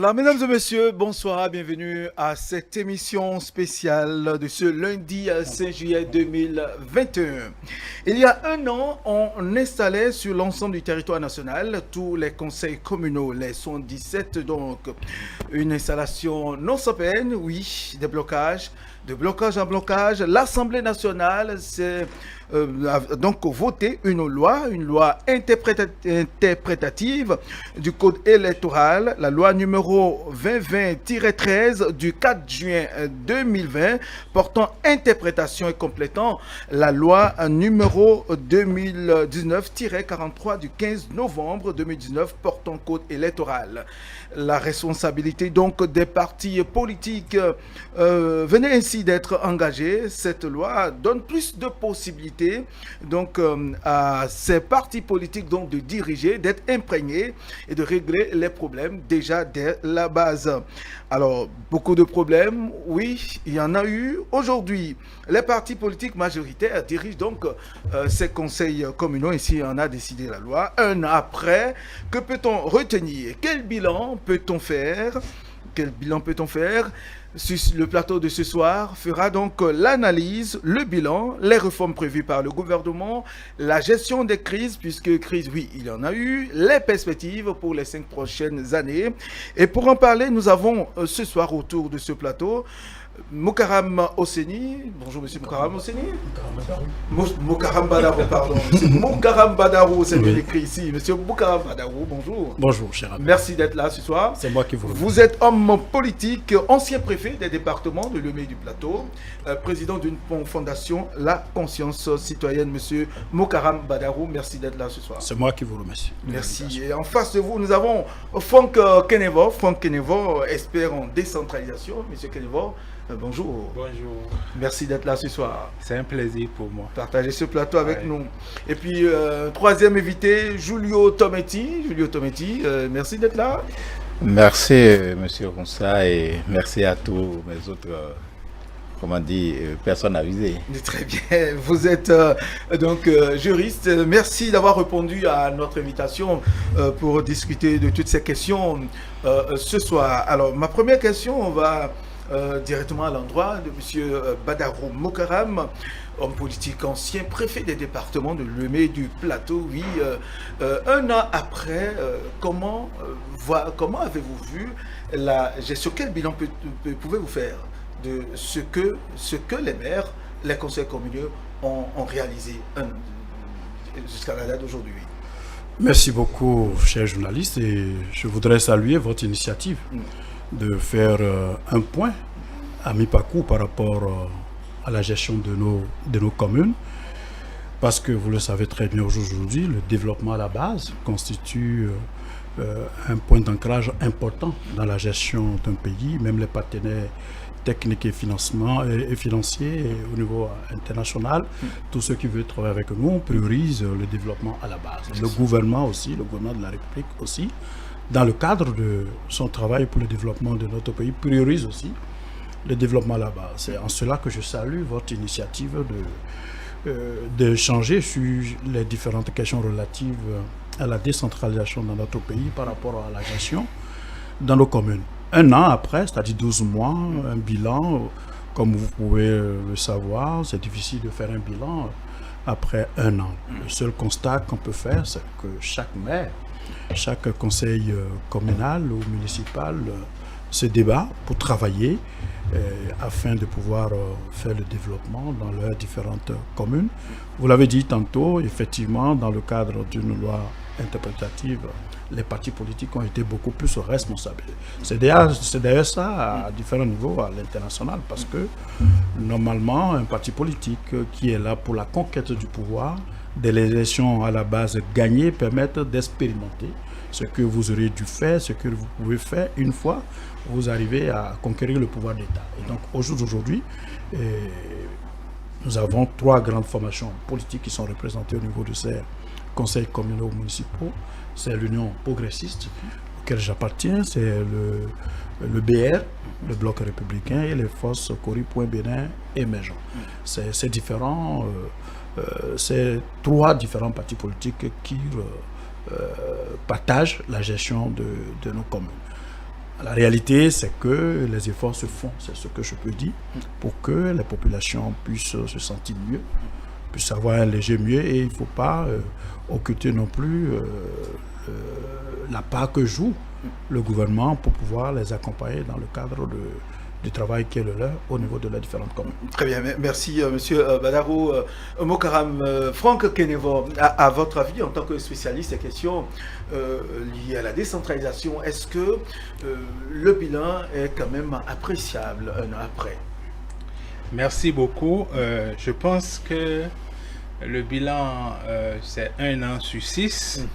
Voilà, mesdames et messieurs, bonsoir, bienvenue à cette émission spéciale de ce lundi 5 juillet 2021. Il y a un an, on installait sur l'ensemble du territoire national tous les conseils communaux, les 117 donc. Une installation non sans peine, oui, des blocages. De blocage en blocage, l'Assemblée nationale s'est donc voté une loi interprétative du code électoral, la loi numéro 2020-13 du 4 juin 2020 portant interprétation et complétant la loi numéro 2019-43 du 15 novembre 2019 portant code électoral. La responsabilité donc des partis politiques venait ainsi d'être engagée. Cette loi donne plus de possibilités donc à ces partis politiques donc de diriger, d'être imprégnés et de régler les problèmes déjà dès la base. Alors, beaucoup de problèmes, oui, il y en a eu. Aujourd'hui, les partis politiques majoritaires dirigent donc ces conseils communaux. Ici, on a décidé la loi. Un an après, que peut-on retenir? Quel bilan peut-on faire? Quel bilan peut-on faire? Sur le plateau de ce soir fera donc l'analyse, le bilan, les réformes prévues par le gouvernement, la gestion des crises, puisque crise, oui, il y en a eu, les perspectives pour les 5 prochaines années. Et pour en parler, nous avons ce soir autour de ce plateau Moukaram Osseni. Bonjour monsieur Moukaram Osseni. Moukaram Badarou, pardon. Moukaram Badarou, c'est bien écrit ici. Monsieur Moukaram Badarou, bonjour. Bonjour, cher ami. Merci d'être là ce soir. C'est moi qui vous remercie. Vous êtes homme politique, ancien préfet des départements de Lemay du Plateau, président d'une fondation, La Conscience Citoyenne. Monsieur Moukaram Badarou, merci d'être là ce soir. C'est moi qui vous remercie. Merci. Et en face de vous, nous avons Franck Kenevo. Franck Kenevo, expert en décentralisation. Monsieur Kenevo, bonjour. Bonjour. Merci d'être là ce soir. C'est un plaisir pour moi. Partager ce plateau avec nous. Et puis, troisième invité, Giulio Tometti. Giulio Tometti, merci d'être là. Merci, monsieur Ronsa, et merci à tous mes autres, personnes avisées. Très bien. Vous êtes donc juriste. Merci d'avoir répondu à notre invitation pour discuter de toutes ces questions ce soir. Alors, ma première question, on va directement à l'endroit de M. Badarou Moukaram, homme politique ancien, préfet des départements de Lemay du Plateau. Oui, un an après, comment avez-vous vu la gestion? Quel bilan pouvez-vous faire de ce que les maires, les conseils communaux ont réalisé jusqu'à la date d'aujourd'hui? Merci beaucoup, cher journaliste, et je voudrais saluer votre initiative de faire un point à mi-parcours par rapport à la gestion de nos communes, parce que vous le savez très bien aujourd'hui, le développement à la base constitue un point d'ancrage important dans la gestion d'un pays. Même les partenaires techniques et financiers et au niveau international, tous ceux qui veulent travailler avec nous priorisent le développement à la base. Le gouvernement aussi, le gouvernement de la République aussi, dans le cadre de son travail pour le développement de notre pays, priorise aussi le développement là-bas. C'est en cela que je salue votre initiative d'échanger sur les différentes questions relatives à la décentralisation dans notre pays par rapport à la gestion dans nos communes. Un an après, c'est-à-dire 12 mois, un bilan, comme vous pouvez le savoir, c'est difficile de faire un bilan après un an. Le seul constat qu'on peut faire, c'est que chaque maire, chaque conseil communal ou municipal se débat pour travailler afin de pouvoir faire le développement dans leurs différentes communes. Vous l'avez dit tantôt, effectivement, dans le cadre d'une loi interprétative, les partis politiques ont été beaucoup plus responsables. C'est d'ailleurs ça à différents niveaux à l'international, parce que normalement, un parti politique qui est là pour la conquête du pouvoir, des élections à la base gagnées permettent d'expérimenter ce que vous aurez dû faire, ce que vous pouvez faire une fois vous arrivez à conquérir le pouvoir d'État. Et donc aujourd'hui, nous avons 3 grandes formations politiques qui sont représentées au niveau de ces conseils communaux municipaux. C'est l'Union progressiste, auquel j'appartiens, c'est le BR, le Bloc républicain, et les forces Cori.Bénin émergents. C'est différent. C'est 3 différents partis politiques qui partagent la gestion de nos communes. La réalité, c'est que les efforts se font, c'est ce que je peux dire, pour que les populations puissent se sentir mieux, puissent avoir un léger mieux, et il ne faut pas occulter non plus la part que joue le gouvernement pour pouvoir les accompagner dans le cadre du travail qui est le leur au niveau de la différentes communes. Très bien, merci Monsieur Badaro Mokaram. Franck Kenevo, à votre avis, en tant que spécialiste des questions liées à la décentralisation, est-ce que le bilan est quand même appréciable un an après? Merci beaucoup. Je pense que le bilan, c'est 1 an sur 6.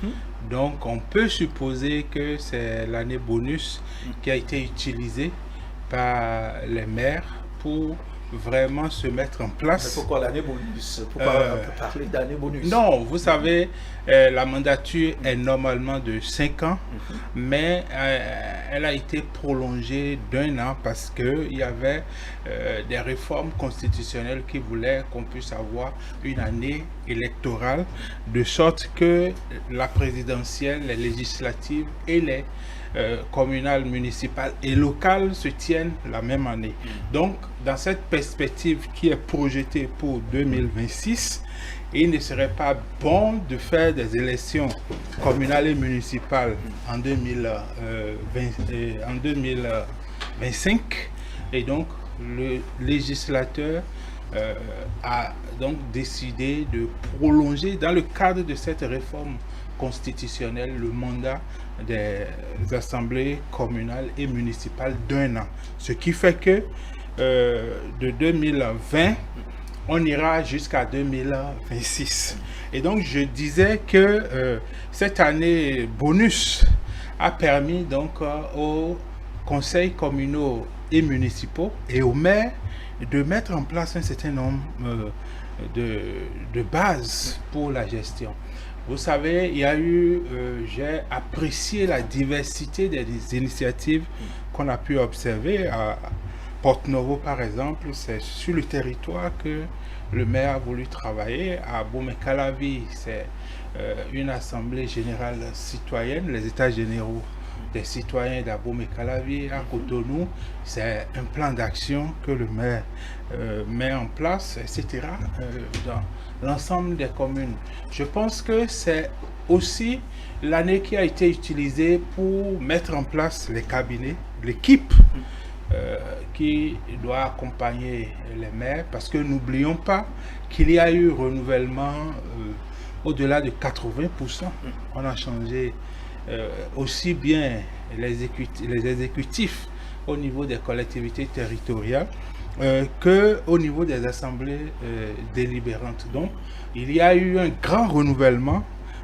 Donc, on peut supposer que c'est l'année bonus qui a été utilisée par les maires pour vraiment se mettre en place. Mais pourquoi l'année bonus? Pourquoi on peut parler d'année bonus? Non, vous savez, la mandature est normalement de 5 ans, mais elle a été prolongée d'1 an parce qu'il y avait des réformes constitutionnelles qui voulaient qu'on puisse avoir une année électorale, de sorte que la présidentielle, les législatives et les communales, municipales et locales se tiennent la même année. Donc, dans cette perspective qui est projetée pour 2026, il ne serait pas bon de faire des élections communales et municipales en 2025. Et donc, le législateur a donc décidé de prolonger, dans le cadre de cette réforme constitutionnelle, le mandat des assemblées communales et municipales d'1 an. Ce qui fait que de 2020, on ira jusqu'à 2026. Et donc, je disais que cette année bonus a permis donc aux conseils communaux et municipaux et aux maires de mettre en place un certain nombre de bases pour la gestion. Vous savez, il y a eu, j'ai apprécié la diversité des initiatives qu'on a pu observer à Porto-Novo, par exemple. C'est sur le territoire que le maire a voulu travailler. À Abomey-Calavi, c'est une assemblée générale citoyenne, les états généraux des citoyens d'Abomey-Calavi. À Cotonou, c'est un plan d'action que le maire met en place, etc. Dans l'ensemble des communes. Je pense que c'est aussi l'année qui a été utilisée pour mettre en place les cabinets, l'équipe qui doit accompagner les maires, parce que n'oublions pas qu'il y a eu renouvellement au-delà de 80%. On a changé aussi bien les exécutifs au niveau des collectivités territoriales qu'au niveau des assemblées délibérantes. Donc, il y a eu un grand renouvellement,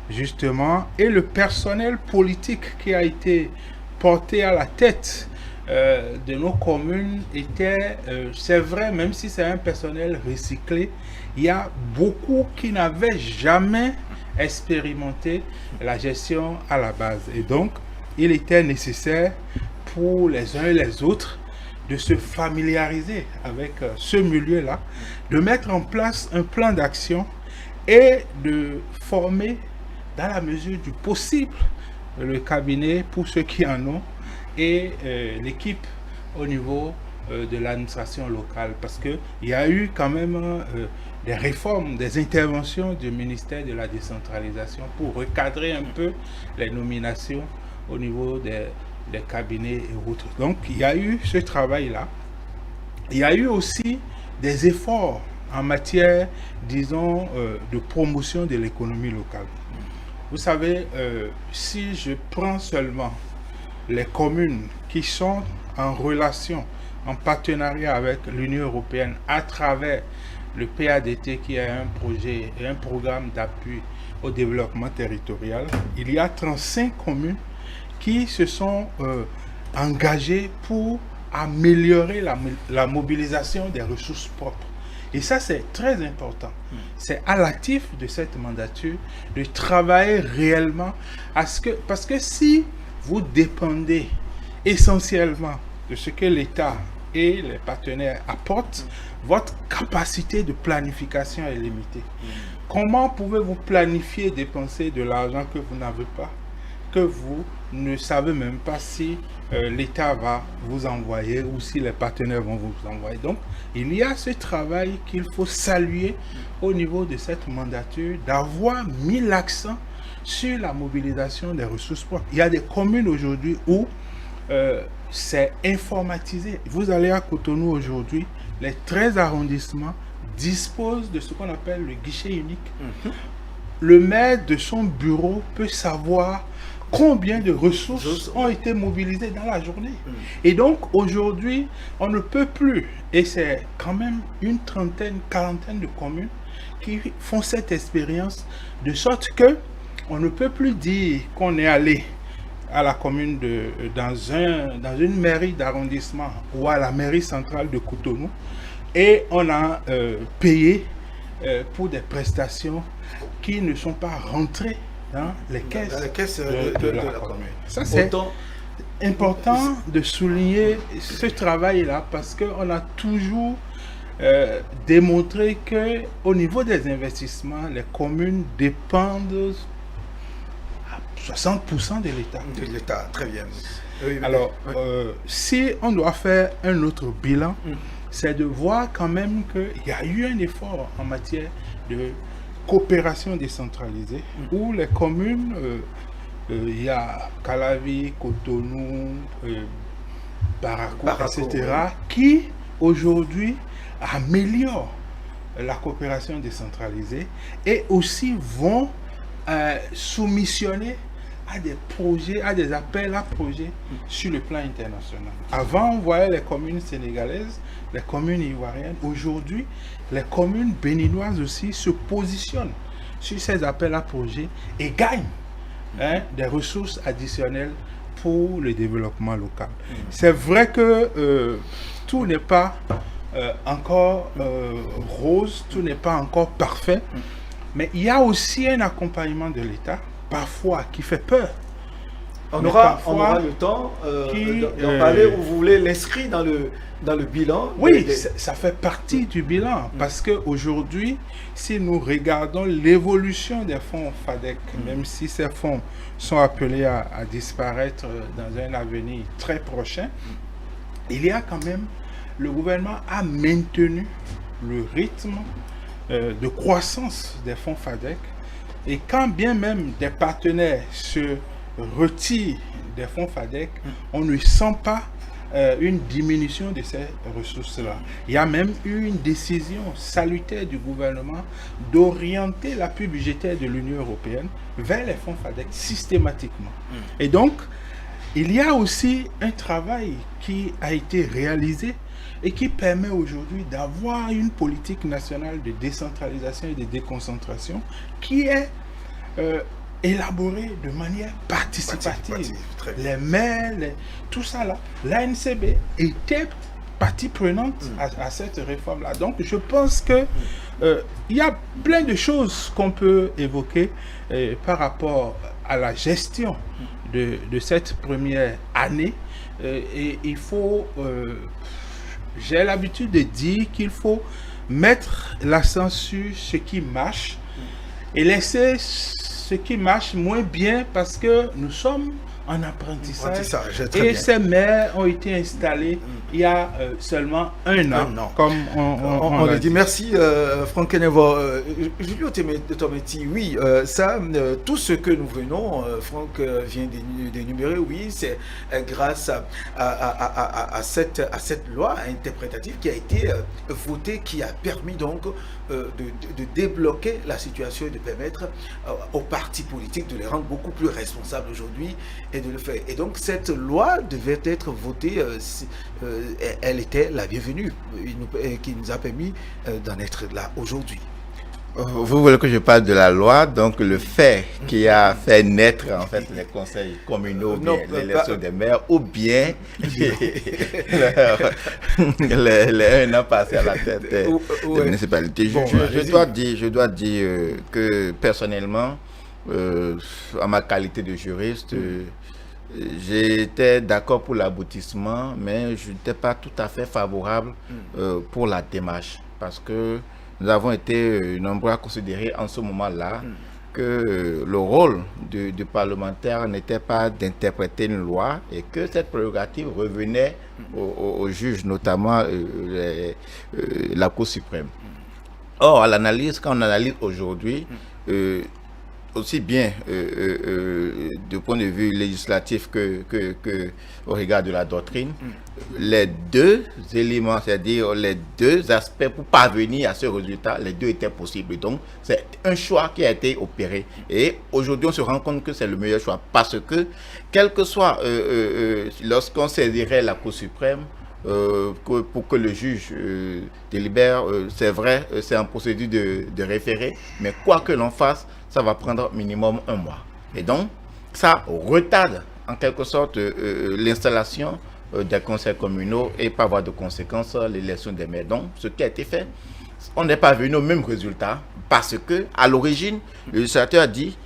justement, et le personnel politique qui a été porté à la tête de nos communes était, c'est vrai, même si c'est un personnel recyclé, il y a beaucoup qui n'avaient jamais expérimenté la gestion à la base. Et donc, il était nécessaire pour les uns et les autres de se familiariser avec ce milieu-là, de mettre en place un plan d'action et de former, dans la mesure du possible, le cabinet pour ceux qui en ont et l'équipe au niveau de l'administration locale, parce qu'il y a eu quand même des réformes, des interventions du ministère de la décentralisation pour recadrer un peu les nominations au niveau des cabinets et autres. Donc, il y a eu ce travail-là. Il y a eu aussi des efforts en matière, disons, de promotion de l'économie locale. Vous savez, si je prends seulement les communes qui sont en relation, en partenariat avec l'Union européenne à travers le PADT, qui est un projet et un programme d'appui au développement territorial, il y a 35 communes qui se sont engagées pour améliorer la mobilisation des ressources propres. Et ça, c'est très important. C'est à l'actif de cette mandature de travailler réellement parce que si vous dépendez essentiellement de ce que l'État et les partenaires apportent, votre capacité de planification est limitée. Comment pouvez-vous planifier et dépenser de l'argent que vous n'avez pas que vous ne savez même pas si l'État va vous envoyer ou si les partenaires vont vous envoyer. Donc, il y a ce travail qu'il faut saluer au niveau de cette mandature, d'avoir mis l'accent sur la mobilisation des ressources propres. Il y a des communes aujourd'hui où c'est informatisé. Vous allez à Cotonou aujourd'hui, les 13 arrondissements disposent de ce qu'on appelle le guichet unique. Le maire de son bureau peut savoir combien de ressources ont été mobilisées dans la journée. Et donc aujourd'hui, on ne peut plus, et c'est quand même une trentaine, quarantaine de communes qui font cette expérience, de sorte que on ne peut plus dire qu'on est allé à la commune dans une mairie d'arrondissement ou à la mairie centrale de Cotonou et on a payé pour des prestations qui ne sont pas rentrées dans les caisses, de la commune. Ça, c'est important de souligner ce travail-là parce qu'on a toujours démontré qu'au niveau des investissements, les communes dépendent 60% de l'État. De l'État, très bien. Oui, alors, si on doit faire un autre bilan, c'est de voir quand même qu'il y a eu un effort en matière de coopération décentralisée, où les communes, il y a Calavi, Cotonou, Parakou, etc., qui aujourd'hui améliorent la coopération décentralisée et aussi vont soumissionner à des projets, à des appels à projets sur le plan international. Avant, on voyait les communes sénégalaises, les communes ivoiriennes. Aujourd'hui, les communes béninoises aussi se positionnent sur ces appels à projets et gagnent des ressources additionnelles pour le développement local. C'est vrai que tout n'est pas encore rose, tout n'est pas encore parfait, mais il y a aussi un accompagnement de l'État, parfois qui fait peur. On aura le temps d'en parler, ou vous voulez l'inscrire dans le bilan? Oui, ça fait partie du bilan, parce qu'aujourd'hui, si nous regardons l'évolution des fonds FADEC, même si ces fonds sont appelés à disparaître dans un avenir très prochain, il y a quand même, le gouvernement a maintenu le rythme de croissance des fonds FADEC, et quand bien même des partenaires se retirent des fonds FADEC, on ne sent pas une diminution de ces ressources-là. Il y a même eu une décision salutaire du gouvernement d'orienter l'appui budgétaire de l'Union européenne vers les fonds FADEC systématiquement. Et donc, il y a aussi un travail qui a été réalisé et qui permet aujourd'hui d'avoir une politique nationale de décentralisation et de déconcentration qui est élaborée de manière participative. Les maires, tout ça là, l'ANCB était partie prenante à cette réforme-là. Donc je pense que il y a plein de choses qu'on peut évoquer par rapport à la gestion de cette première année. Et il faut... j'ai l'habitude de dire qu'il faut mettre l'accent sur ce qui marche et laisser ce qui marche moins bien parce que nous sommes en apprentissage et ces maires ont été installés il y a seulement un an. Comme on le dit. Merci Franck Kenevo. Julio Tometi, oui, tout ce que nous venons, Franck vient d'énumérer, oui, c'est grâce à cette loi interprétative qui a été votée, qui a permis donc de débloquer la situation et de permettre aux partis politiques de les rendre beaucoup plus responsables aujourd'hui et de le faire. Et donc cette loi devait être votée, elle était la bienvenue, qui nous a permis d'en être là aujourd'hui. Vous voulez que je parle de la loi, donc le fait qui a fait naître en fait les conseils communaux, l'élection des maires, ou bien les 1 an passé à la tête des municipalités. Je dois dire que personnellement, en ma qualité de juriste, j'étais d'accord pour l'aboutissement, mais je n'étais pas tout à fait favorable pour la démarche, parce que nous avons été nombreux à considérer en ce moment-là que le rôle du parlementaire n'était pas d'interpréter une loi et que cette prérogative revenait aux juges, notamment la Cour suprême. Or, à l'analyse, quand on analyse aujourd'hui, aussi bien du point de vue législatif que au regard de la doctrine, les deux éléments, c'est-à-dire les deux aspects pour parvenir à ce résultat, les deux étaient possibles. Donc, c'est un choix qui a été opéré. Et aujourd'hui, on se rend compte que c'est le meilleur choix parce que, quel que soit, lorsqu'on saisirait la Cour suprême, pour que le juge délibère, c'est vrai, c'est en procédure de référé, mais quoi que l'on fasse, ça va prendre minimum 1 mois. Et donc, ça retarde en quelque sorte l'installation des conseils communaux et par voie de conséquence l'élection des maires. Donc, ce qui a été fait, on n'est pas venu au même résultat parce que, à l'origine, le législateur a dit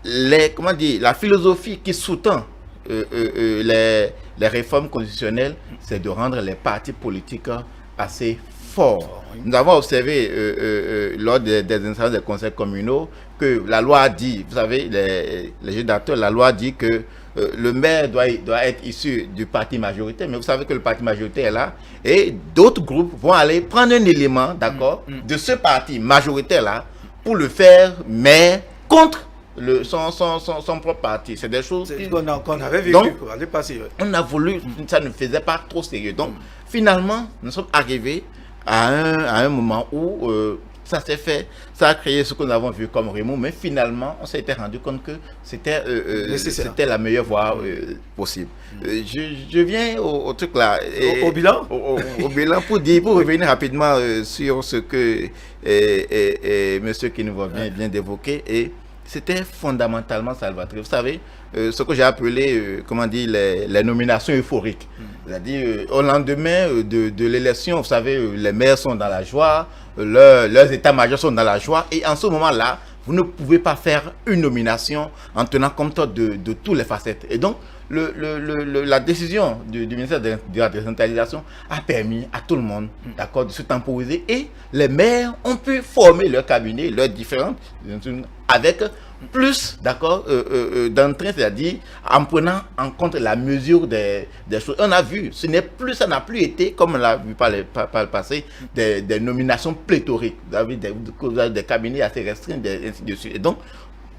la philosophie qui sous-tend les réformes constitutionnelles, c'est de rendre les partis politiques assez forts. Nous avons observé lors des instances des conseils communaux que la loi a dit, vous savez, les législateurs, la loi dit que le maire doit être issu du parti majoritaire, mais vous savez que le parti majoritaire est là, et d'autres groupes vont aller prendre un élément, d'accord, de ce parti majoritaire-là, pour le faire maire contre son propre parti. C'est des choses qu'on avait vécu. Donc, l'année passée. On a voulu, ça ne faisait pas trop sérieux. Donc, finalement, nous sommes arrivés à un moment où ça s'est fait, ça a créé ce que nous avons vu comme remous, mais finalement, on s'était rendu compte que c'était la meilleure voie possible. Je viens au truc là. Au bilan au bilan, pour revenir rapidement sur ce que M. Kinouva vient d'évoquer. Et c'était fondamentalement salvateur. Vous savez, ce que j'ai appelé, les nominations euphoriques. C'est-à-dire, au lendemain de l'élection, vous savez, les maires sont dans la joie, leurs états-majors sont dans la joie, et en ce moment-là, vous ne pouvez pas faire une nomination en tenant compte de toutes les facettes. Et donc, la décision du ministère de la décentralisation a permis à tout le monde, d'accord, de se temporiser, et les maires ont pu former leur cabinet, leurs différentes, avec plus, d'accord, d'entrain, c'est-à-dire en prenant en compte la mesure des choses. On a vu, ça n'a plus été, comme on l'a vu par le passé, des nominations pléthoriques. Vous avez des cabinets assez restreints, ainsi de suite. Et donc,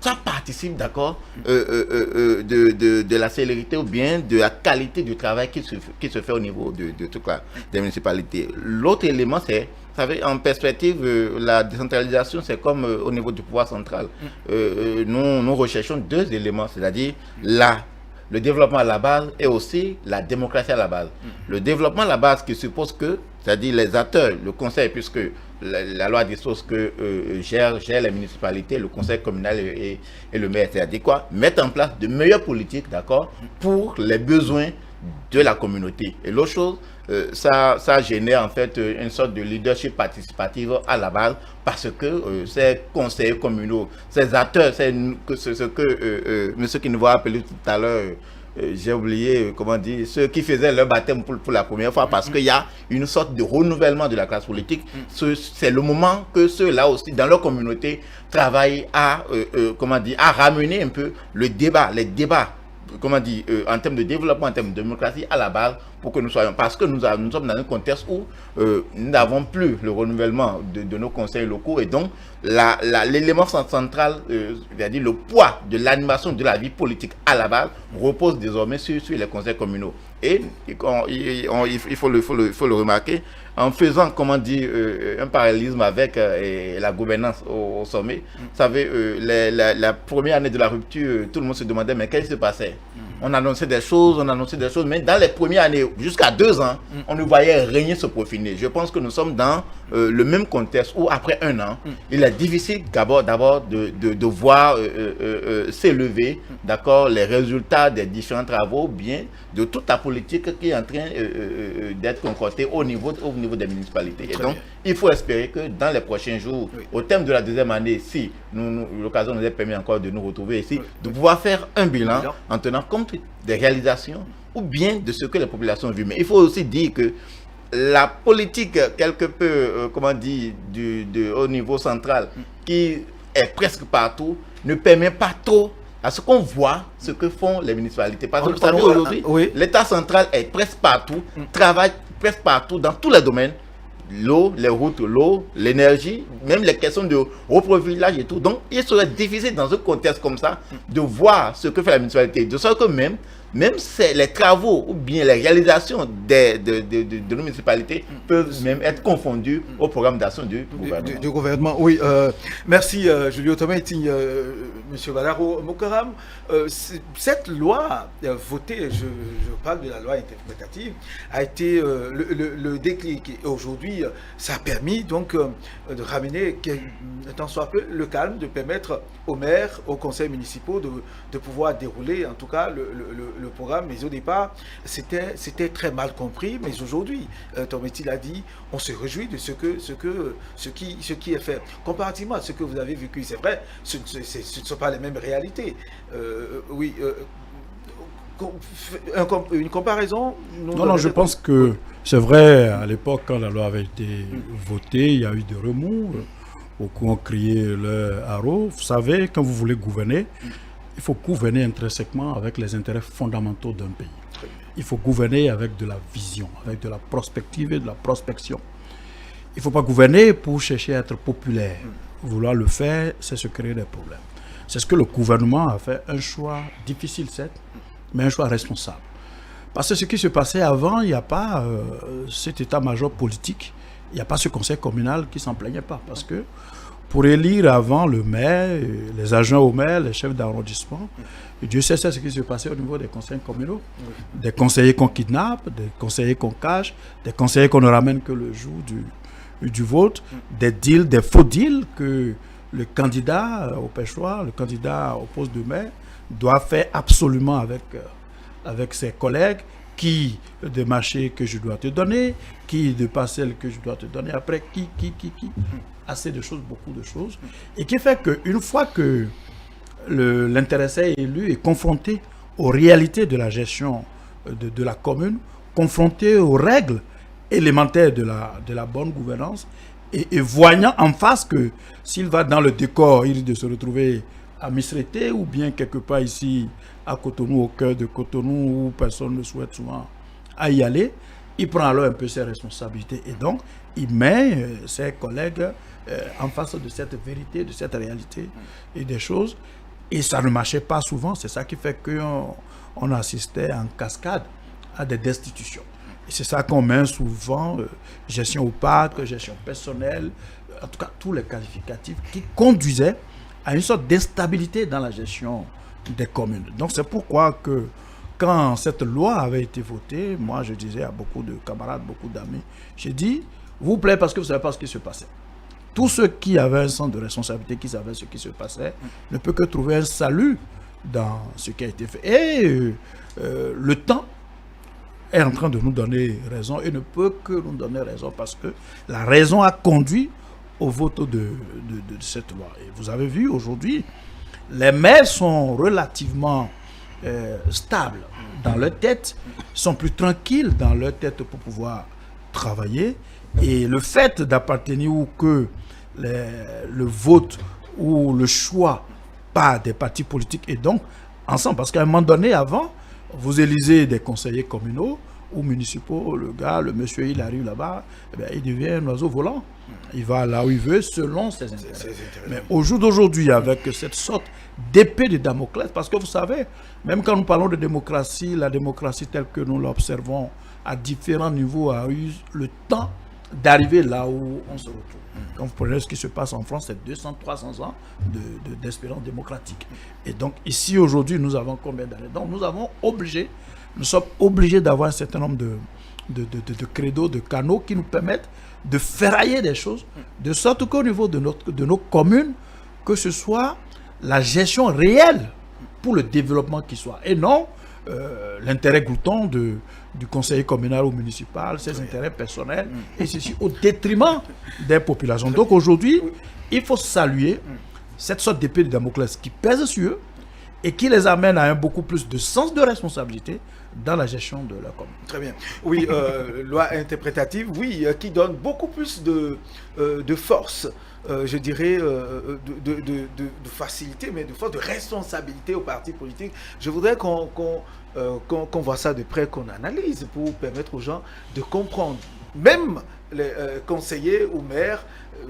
ça participe, d'accord, de la célérité ou bien de la qualité du travail qui se fait au niveau de toute des municipalités. L'autre élément, c'est, vous savez, en perspective, la décentralisation, c'est comme au niveau du pouvoir central. Nous recherchons 2 éléments, c'est-à-dire le développement à la base et aussi la démocratie à la base. Le développement à la base qui suppose que, c'est-à-dire les acteurs, le conseil, puisque la loi dispose que gère les municipalités, le conseil communal et le maire, c'est-à-dire quoi? Mettre en place de meilleures politiques, d'accord, pour les besoins de la communauté. Et l'autre chose, ça génère en fait une sorte de leadership participatif à la base, parce que ces conseillers communaux, ces acteurs, c'est ce que M. Kinouva a appelé tout à l'heure, j'ai oublié, ceux qui faisaient leur baptême pour la première fois, parce qu'il y a une sorte de renouvellement de la classe politique. C'est le moment que ceux-là aussi, dans leur communauté, travaillent à ramener un peu les débats, en termes de développement, en termes de démocratie à la base, pour que nous soyons, parce que nous sommes dans un contexte où nous n'avons plus le renouvellement de nos conseils locaux, et donc l'élément central, c'est-à-dire le poids de l'animation de la vie politique à la base, repose désormais sur les conseils communaux. Et il faut le remarquer, en faisant, un parallélisme avec la gouvernance au sommet. Vous savez, la première année de la rupture, tout le monde se demandait, mais qu'est-ce qui se passait? On annonçait des choses, mais dans les premières années, jusqu'à 2 ans, on ne voyait rien se profiler. Je pense que nous sommes dans le même contexte où, après 1 an, il est difficile d'abord de voir s'élever, d'accord, les résultats des différents travaux, bien de toute la politique qui est en train d'être concoctée au niveau des municipalités. Et donc, il faut espérer que dans les prochains jours, au terme de la 2e année, si l'occasion nous est permis encore de nous retrouver ici, de pouvoir faire un bilan en tenant compte des réalisations ou bien de ce que les populations ont vu. Mais il faut aussi dire que la politique, quelque peu, au niveau central, qui est presque partout, ne permet pas trop à ce qu'on voit ce que font les municipalités. Parce que vous savez, aujourd'hui, l'État central est presque partout, travaille presque partout dans tous les domaines. L'eau, les routes, l'eau, l'énergie, même les questions de reprofilage et tout. Donc, il serait difficile dans un contexte comme ça de voir ce que fait la municipalité. De sorte que même les travaux ou bien les réalisations de nos municipalités peuvent même être confondus au programme d'action du gouvernement. Du gouvernement, oui. Merci, Julio Tometi, M. Valaro Mokaram. Cette loi votée, je parle de la loi interprétative, a été le déclic. Et aujourd'hui, ça a permis donc de ramener tant soit peu le calme, de permettre aux maires, aux conseils municipaux de pouvoir dérouler en tout cas le programme. Mais au départ, c'était très mal compris. Mais aujourd'hui, Tometi l'a dit, on se réjouit de ce qui est fait. Comparativement à ce que vous avez vécu, c'est vrai, ce ne sont pas les mêmes réalités. Une comparaison? Non, je pense que c'est vrai, à l'époque, quand la loi avait été votée, il y a eu des remous. Beaucoup ont crié le haro. Vous savez, quand vous voulez gouverner, il faut gouverner intrinsèquement avec les intérêts fondamentaux d'un pays. Il faut gouverner avec de la vision, avec de la prospective et de la prospection. Il ne faut pas gouverner pour chercher à être populaire. Vouloir le faire, c'est se créer des problèmes. C'est ce que le gouvernement a fait, un choix difficile, certes, mais un choix responsable. Parce que ce qui se passait avant, il n'y a pas cet état-major politique, il n'y a pas ce conseil communal qui ne s'en plaignait pas. Parce que pour élire avant le maire, les agents au maire, les chefs d'arrondissement, Dieu sait ce qui se passait au niveau des conseils communaux. Des conseillers qu'on kidnappe, des conseillers qu'on cache, des conseillers qu'on ne ramène que le jour du vote, des deals, des faux deals que le candidat au pêchoir, le candidat au poste de maire, doit faire absolument avec ses collègues, qui de marché que je dois te donner, qui de parcelle que je dois te donner, après qui. Assez de choses, beaucoup de choses. Et qui fait qu'une fois que l'intéressé est élu et confronté aux réalités de la gestion de la commune, confronté aux règles élémentaires de la bonne gouvernance, et voyant en face que s'il va dans le décor, il risque de se retrouver à Misrété ou bien quelque part ici à Cotonou, au cœur de Cotonou, où personne ne souhaite souvent à y aller, il prend alors un peu ses responsabilités et donc il met ses collègues en face de cette vérité, de cette réalité et des choses. Et ça ne marchait pas souvent, c'est ça qui fait qu'on assistait en cascade à des destitutions. Et c'est ça qu'on met souvent, gestion opaque, gestion personnelle, en tout cas tous les qualificatifs qui conduisaient à une sorte d'instabilité dans la gestion des communes. Donc c'est pourquoi que quand cette loi avait été votée, moi je disais à beaucoup de camarades, beaucoup d'amis, j'ai dit, vous plaît parce que vous ne savez pas ce qui se passait. Tous ceux qui avaient un sens de responsabilité, qui savaient ce qui se passait, ne peuvent que trouver un salut dans ce qui a été fait. Et le temps est en train de nous donner raison et ne peut que nous donner raison parce que la raison a conduit au vote de cette loi. Et vous avez vu aujourd'hui, les maires sont relativement stables dans leur tête, sont plus tranquilles dans leur tête pour pouvoir travailler. Et le fait d'appartenir ou que le vote ou le choix par des partis politiques est donc ensemble. Parce qu'à un moment donné, avant, vous élisez des conseillers communaux ou municipaux, le monsieur, il arrive là-bas, il devient un oiseau volant. Il va là où il veut selon ses intérêts. Mais au jour d'aujourd'hui, avec cette sorte d'épée de Damoclès, parce que vous savez, même quand nous parlons de démocratie, la démocratie telle que nous l'observons à différents niveaux a eu le temps d'arriver là où on se retrouve. Quand vous prenez ce qui se passe en France, c'est 200-300 ans d'espérance démocratique. Et donc ici, aujourd'hui, nous avons combien d'années? Donc nous sommes obligés d'avoir un certain nombre de credos, de canaux qui nous permettent de ferrailler des choses, de sorte qu'au niveau de nos communes, que ce soit la gestion réelle pour le développement qui soit, et non l'intérêt glouton du conseiller communal ou municipal, ses intérêts personnels, et ceci au détriment des populations. Donc aujourd'hui, il faut saluer cette sorte d'épée de Damoclès qui pèse sur eux et qui les amène à un beaucoup plus de sens de responsabilité, dans la gestion de la commune. Très bien. Oui, loi interprétative, oui, qui donne beaucoup plus de force, je dirais, de facilité, mais de force, de responsabilité aux partis politiques. Je voudrais qu'on voit ça de près, qu'on analyse pour permettre aux gens de comprendre. Même les conseillers ou maires,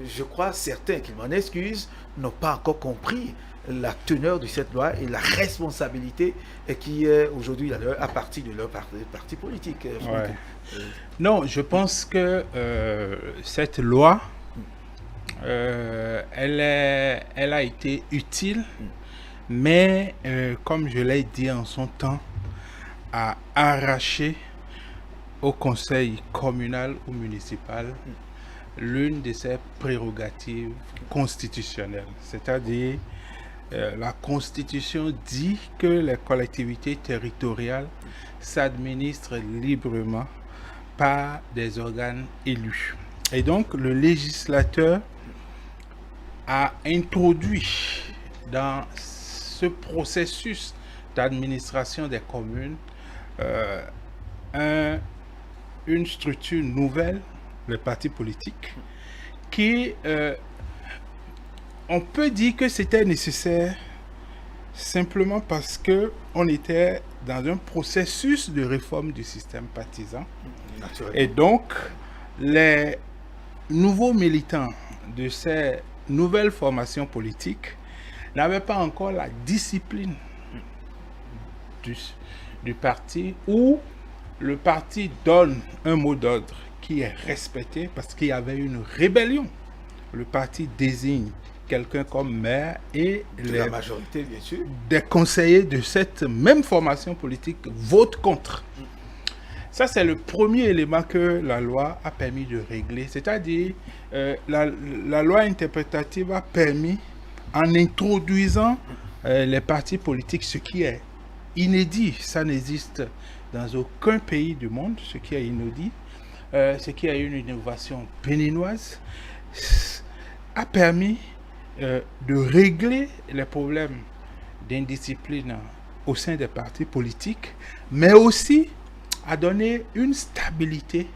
je crois certains qui m'en excusent, n'ont pas encore compris la teneur de cette loi et la responsabilité qui est aujourd'hui à partir de leur parti politique. Ouais. Non, je pense que cette loi, elle a été utile, mais comme je l'ai dit en son temps, à arracher au conseil communal ou municipal l'une de ses prérogatives constitutionnelles. C'est-à-dire, la Constitution dit que les collectivités territoriales s'administrent librement par des organes élus. Et donc, le législateur a introduit dans ce processus d'administration des communes une structure nouvelle, le parti politique, qui, on peut dire que c'était nécessaire simplement parce qu'on était dans un processus de réforme du système partisan. Et donc, les nouveaux militants de ces nouvelles formations politiques n'avaient pas encore la discipline du parti, où le parti donne un mot d'ordre qui est respecté parce qu'il y avait une rébellion. Le parti désigne quelqu'un comme maire et la majorité, bien sûr, des conseillers de cette même formation politique votent contre. Ça, c'est le premier élément que la loi a permis de régler. C'est-à-dire, la loi interprétative a permis, en introduisant les partis politiques, ce qui est inédit, ça n'existe dans aucun pays du monde, ce qui est inédit, ce qui est une innovation béninoise, a permis de régler les problèmes d'indiscipline au sein des partis politiques, mais aussi à donner une stabilité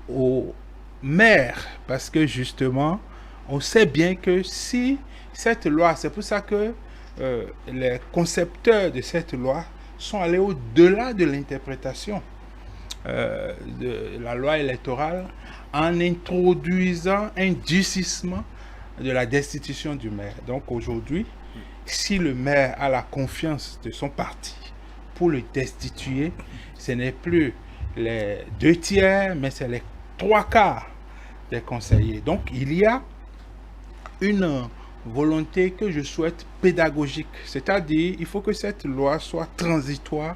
aux maires, parce que justement, on sait bien que si cette loi, c'est pour ça que les concepteurs de cette loi sont allés au-delà de l'interprétation de la loi électorale en introduisant un durcissement de la destitution du maire. Donc aujourd'hui, si le maire a la confiance de son parti pour le destituer, ce n'est plus les 2/3, mais c'est les 3/4 des conseillers. Donc il y a une volonté que je souhaite pédagogique, c'est-à-dire il faut que cette loi soit transitoire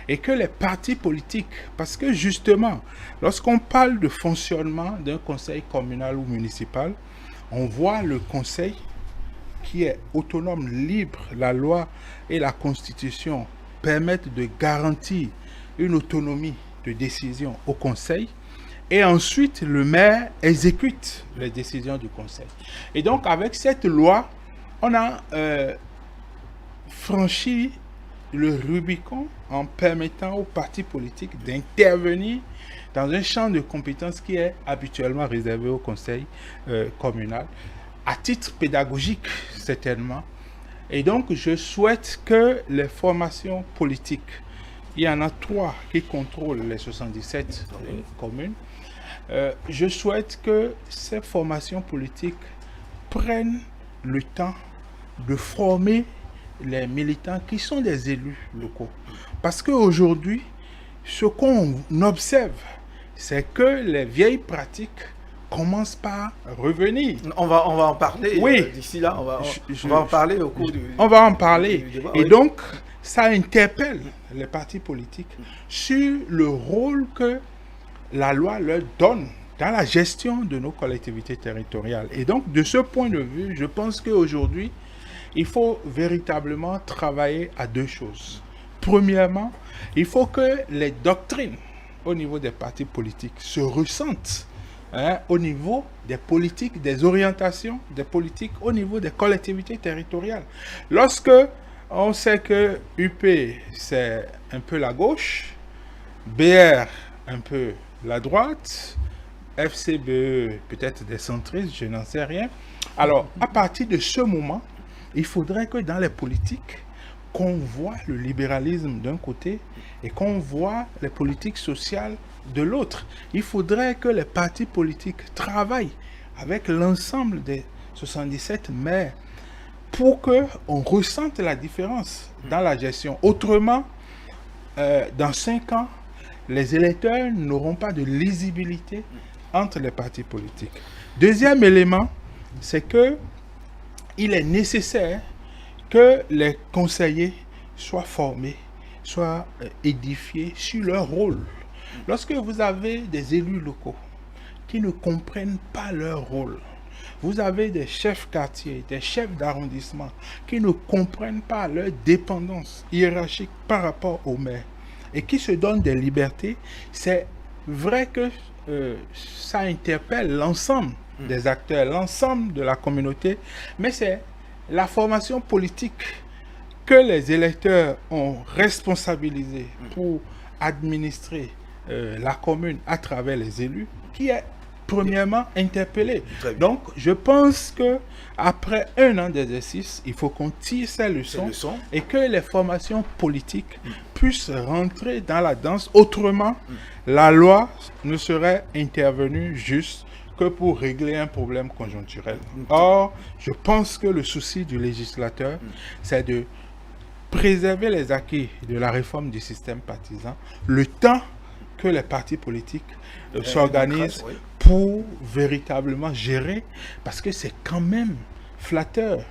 et que les partis politiques, parce que justement, lorsqu'on parle de fonctionnement d'un conseil communal ou municipal, on voit le conseil qui est autonome, libre. La loi et la Constitution permettent de garantir une autonomie de décision au conseil. Et ensuite, le maire exécute les décisions du conseil. Et donc, avec cette loi, on a franchi le Rubicon en permettant aux partis politiques d'intervenir dans un champ de compétences qui est habituellement réservé au conseil communal, à titre pédagogique, certainement. Et donc, je souhaite que les formations politiques, il y en a 3 qui contrôlent les 77 communes, je souhaite que ces formations politiques prennent le temps de former les militants qui sont des élus locaux. Parce qu'aujourd'hui, ce qu'on observe, c'est que les vieilles pratiques commencent par revenir. On va en parler. Oui. D'ici là, on va en parler au cours du... On va en parler. Du débat, et oui. donc, ça interpelle les partis politiques sur le rôle que la loi leur donne dans la gestion de nos collectivités territoriales. Et donc, de ce point de vue, je pense qu'aujourd'hui, il faut véritablement travailler à 2 choses. Premièrement, il faut que les doctrines au niveau des partis politiques se ressentent au niveau des politiques, des orientations, des politiques au niveau des collectivités territoriales. Lorsque On sait que UP, c'est un peu la gauche, BR, un peu la droite, FCBE, peut-être des centristes, je n'en sais rien. Alors, à partir de ce moment, il faudrait que dans les politiques, qu'on voit le libéralisme d'un côté et qu'on voit les politiques sociales de l'autre. Il faudrait que les partis politiques travaillent avec l'ensemble des 77 maires pour qu'on ressente la différence dans la gestion. Autrement, dans 5 ans, les électeurs n'auront pas de lisibilité entre les partis politiques. Deuxième élément, c'est que il est nécessaire que les conseillers soient formés, soient édifiés sur leur rôle. Lorsque vous avez des élus locaux qui ne comprennent pas leur rôle, vous avez des chefs quartiers, des chefs d'arrondissement qui ne comprennent pas leur dépendance hiérarchique par rapport aux maires et qui se donnent des libertés, c'est vrai que ça interpelle l'ensemble des acteurs, l'ensemble de la communauté, mais c'est la formation politique que les électeurs ont responsabilisé pour administrer la commune à travers les élus qui est premièrement interpellé. Donc, je pense que après 1 an d'exercice, il faut qu'on tire ces leçons et que les formations politiques puissent rentrer dans la danse. Autrement, la loi ne serait intervenue juste que pour régler un problème conjoncturel. Or, je pense que le souci du législateur, c'est de préserver les acquis de la réforme du système partisan, le temps que les partis politiques s'organisent pour véritablement gérer, parce que c'est quand même flatteur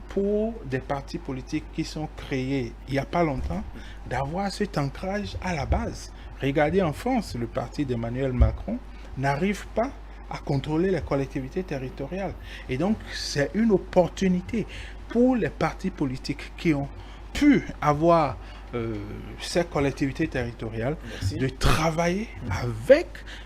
pour des partis politiques qui sont créés il n'y a pas longtemps d'avoir cet ancrage à la base. Regardez en France, le parti d'Emmanuel Macron n'arrive pas à contrôler les collectivités territoriales. Et donc, c'est une opportunité pour les partis politiques qui ont pu avoir ces collectivités territoriales de travailler avec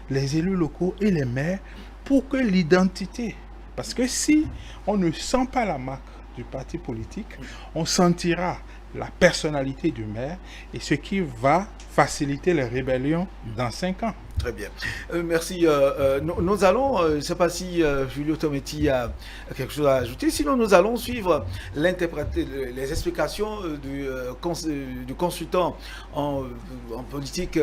les élus locaux et les maires pour que l'identité, parce que si on ne sent pas la marque du parti politique, on sentira la personnalité du maire et ce qui va faciliter les rébellions dans 5 ans. Très bien. Merci. Nous allons, je ne sais pas si Julio Tometti a quelque chose à ajouter, sinon nous allons suivre les explications du consultant en politique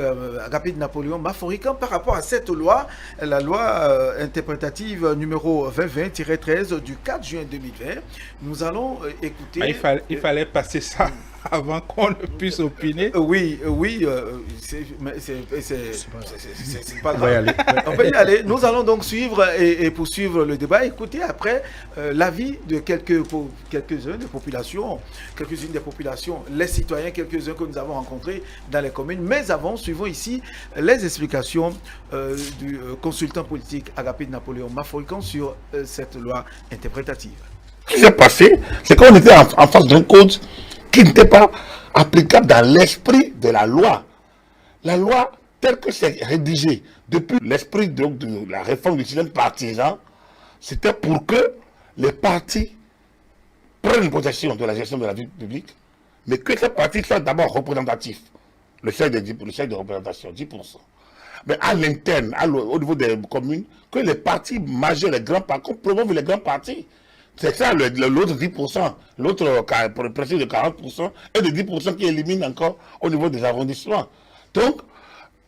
Agapit Napoléon Maforican par rapport à cette loi, la loi interprétative numéro 2020-13 du 4 juin 2020. Nous allons écouter... Il fallait passer ça avant qu'on ne puisse opiner. Oui, c'est pas grave. On peut y aller. Nous allons donc suivre et poursuivre le débat. Écoutez après l'avis de quelques-unes des populations, les citoyens, quelques-uns que nous avons rencontrés dans les communes. Mais avant, suivons ici les explications du consultant politique Agapit Napoléon Maforican sur cette loi interprétative. Ce qui s'est passé, c'est qu'on était en face d'un code qui n'était pas applicable dans l'esprit de la loi. La loi, telle que c'est rédigé depuis l'esprit de la réforme du système partisan, c'était pour que les partis prennent possession de la gestion de la vie publique, mais que ces partis soient d'abord représentatifs. Le seuil de représentation, 10%. Mais à l'interne, au niveau des communes, que les partis majeurs, les grands partis, qu'on promouve les grands partis. C'est ça l'autre 10%, l'autre principe de 40% et de 10% qui élimine encore au niveau des arrondissements. Donc,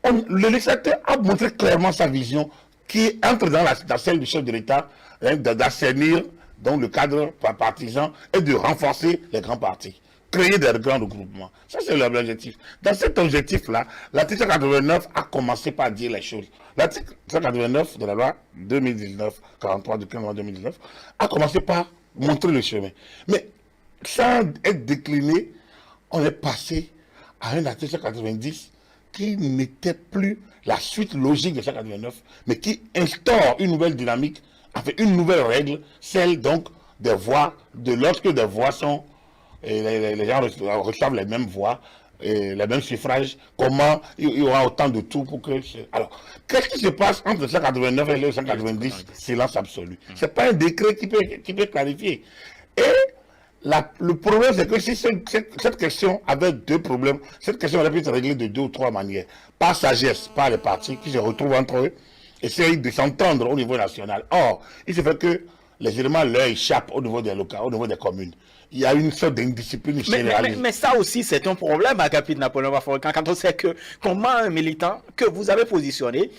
le législateur a montré clairement sa vision qui entre dans celle du chef de l'État, d'assainir donc le cadre partisan et de renforcer les grands partis, créer des grands regroupements. Ça, c'est l'objectif. Dans cet objectif-là, l'article 189 a commencé par dire les choses. L'article 189 de la loi 2019-43 du 15 novembre 2019 a commencé par montrer le chemin. Mais sans être décliné, on est passé à un article 190 qui n'était plus la suite logique de 189, mais qui instaure une nouvelle dynamique, avec une nouvelle règle, celle donc des voix, lorsque des voix sont, et les gens reçoivent les mêmes voix, et les mêmes suffrages, comment il y aura autant de tout pour que... Alors, qu'est-ce qui se passe entre le 189 et le 190? Silence absolu. Ce n'est pas un décret qui peut clarifier. Et Le problème, c'est que si cette question avait deux problèmes, cette question aurait pu être réglée de 2 ou 3 manières. Par sagesse, par les partis qui se retrouvent entre eux, essayent de s'entendre au niveau national. Or, il se fait que les éléments leur échappent au niveau des locaux, au niveau des communes. Il y a une sorte d'indiscipline généralisée. Mais ça aussi, c'est un problème, Agapit Napoléon Baforican, quand on sait que comment un militant que vous avez positionné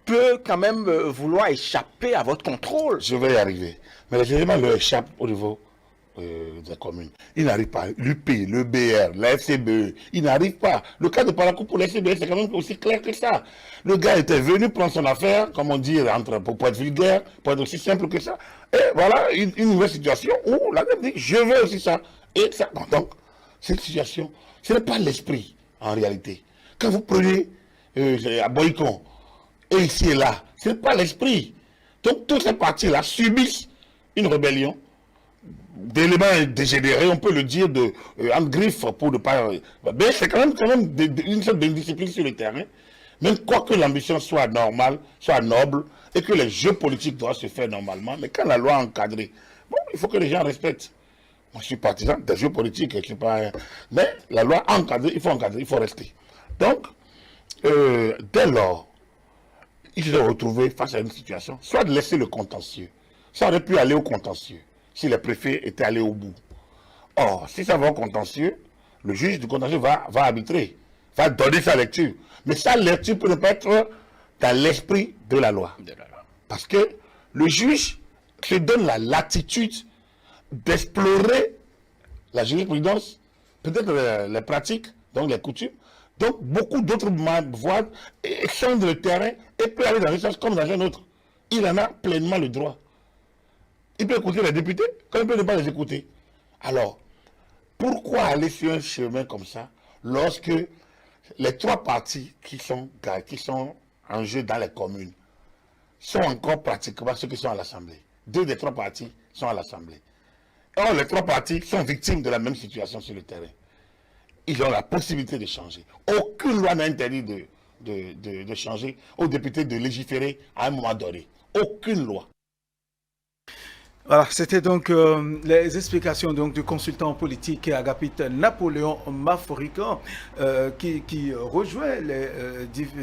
peut quand même vouloir échapper à votre contrôle. Je vais y arriver. Mais les éléments leur échappent au niveau des communes. Ils n'arrivent pas. L'UP, le BR, la FCBE, ils n'arrivent pas. Le cas de Parakou pour la FCBE, c'est quand même aussi clair que ça. Le gars était venu prendre son affaire, comme on dit, pour être vulgaire, pour être aussi simple que ça. Et voilà une nouvelle situation où la dame dit, je veux aussi ça. Et ça. Donc, cette situation, ce n'est pas l'esprit, en réalité. Quand vous prenez à Boycon, et ici et là, ce n'est pas l'esprit. Donc, toutes ces parties-là subissent une rébellion d'éléments dégénérés, on peut le dire, en griffe pour ne pas... Mais c'est quand même une sorte d'indiscipline sur le terrain. Même quoi que l'ambition soit normale, soit noble, et que les jeux politiques doivent se faire normalement, mais quand la loi est encadrée, bon, il faut que les gens respectent. Moi, je suis partisan des jeux politiques, je sais pas... Mais la loi encadrée, il faut rester. Donc, dès lors, ils se sont retrouvés face à une situation, soit de laisser le contentieux. Ça aurait pu aller au contentieux, si les préfets étaient allés au bout. Or, si ça va au contentieux, le juge du contentieux va arbitrer, va donner sa lecture. Mais sa lecture peut ne pas être dans l'esprit de la loi. Parce que le juge se donne la latitude d'explorer la jurisprudence, peut-être les pratiques, donc les coutumes, donc beaucoup d'autres voies, étendre le terrain et peut aller dans un sens comme dans un autre. Il en a pleinement le droit. Il peut écouter les députés, comme il peut ne pas les écouter. Alors, pourquoi aller sur un chemin comme ça, lorsque les 3 partis qui sont en jeu dans les communes sont encore pratiquement ceux qui sont à l'Assemblée. 2 des 3 partis sont à l'Assemblée. Or, les 3 partis sont victimes de la même situation sur le terrain. Ils ont la possibilité de changer. Aucune loi n'a interdit de changer aux députés de légiférer à un moment donné. Aucune loi. Voilà, c'était donc les explications donc, du consultant politique Agapit Napoléon Baforican qui rejoint les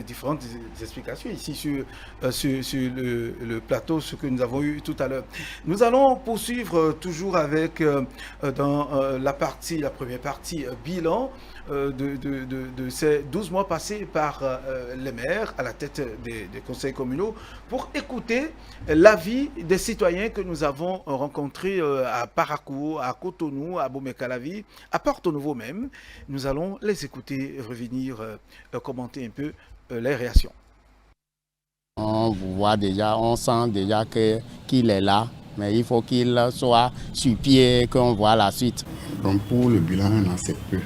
différentes explications ici sur le plateau, ce que nous avons eu tout à l'heure. Nous allons poursuivre toujours avec dans la première partie bilan de ces 12 mois passés par les maires à la tête des conseils communaux pour écouter l'avis des citoyens que nous avons rencontrés à Parakou, à Cotonou, à Bomey-Calavi, à Porto-Novo même. Nous allons les écouter revenir commenter un peu les réactions. On voit déjà, on sent déjà qu'il est là, mais il faut qu'il soit sur pied, qu'on voit la suite. Donc pour le bilan, on en sait peu.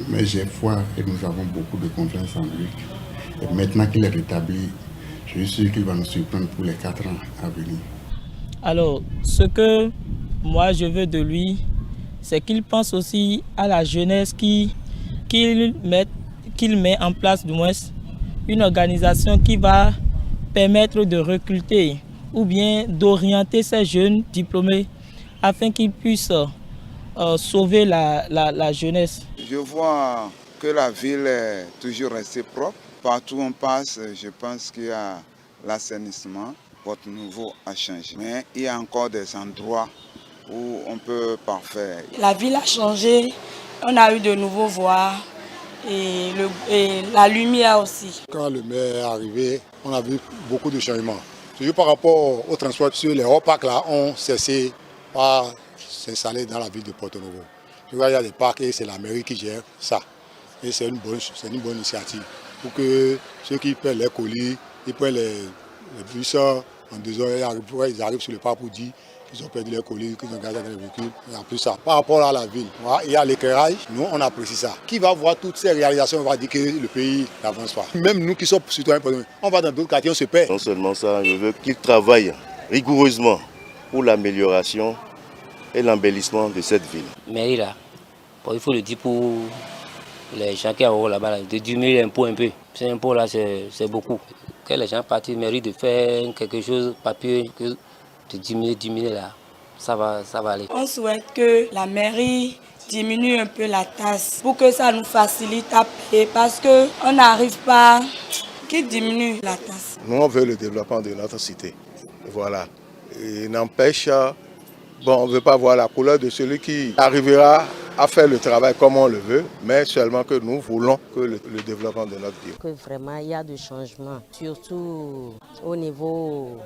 Mais j'ai foi et nous avons beaucoup de confiance en lui. Et maintenant qu'il est rétabli, je suis sûr qu'il va nous surprendre pour les 4 ans à venir. Alors, ce que moi je veux de lui, c'est qu'il pense aussi à la jeunesse, qu'il met en place du moins une organisation qui va permettre de recruter ou bien d'orienter ces jeunes diplômés afin qu'ils puissent sauver la jeunesse. Je vois que la ville est toujours restée propre. Partout où on passe, je pense qu'il y a l'assainissement. Votre Nouveau a changé. Mais il y a encore des endroits où on peut parfaire. La ville a changé. On a eu de nouveaux voies et la lumière aussi. Quand le maire est arrivé, on a vu beaucoup de changements. Toujours par rapport au transport, sur les hauts parcs là, ont cessé par s'installer dans la ville de Porto-Novo. Il y a des parcs et c'est la mairie qui gère ça. Et c'est une bonne initiative pour que ceux qui prennent les colis, ils prennent les bus en 2 heures, ils arrivent sur le parc pour dire qu'ils ont perdu les colis, qu'ils ont gardé dans les véhicules. Et en plus ça. Par rapport à la ville, il y a l'éclairage, nous on apprécie ça. Qui va voir toutes ces réalisations, on va dire que le pays n'avance pas. Même nous qui sommes citoyens, on va dans d'autres quartiers, on se perd. Non seulement ça, je veux qu'ils travaillent rigoureusement pour l'amélioration et l'embellissement de cette ville. Mairie là, il faut le dire pour les gens qui ont là-bas, de diminuer l'impôt un peu. Ces impôts là, c'est beaucoup. Que les gens partent, mairie de faire quelque chose, papier, de diminuer là. ça va aller. On souhaite que la mairie diminue un peu la taxe pour que ça nous facilite à payer parce qu'on n'arrive pas qu'il diminue la taxe. Nous, on veut le développement de notre cité. Voilà. Et n'empêche, on ne veut pas voir la couleur de celui qui arrivera à faire le travail comme on le veut, mais seulement que nous voulons que le développement de notre ville. Que vraiment il y a des changements, surtout au niveau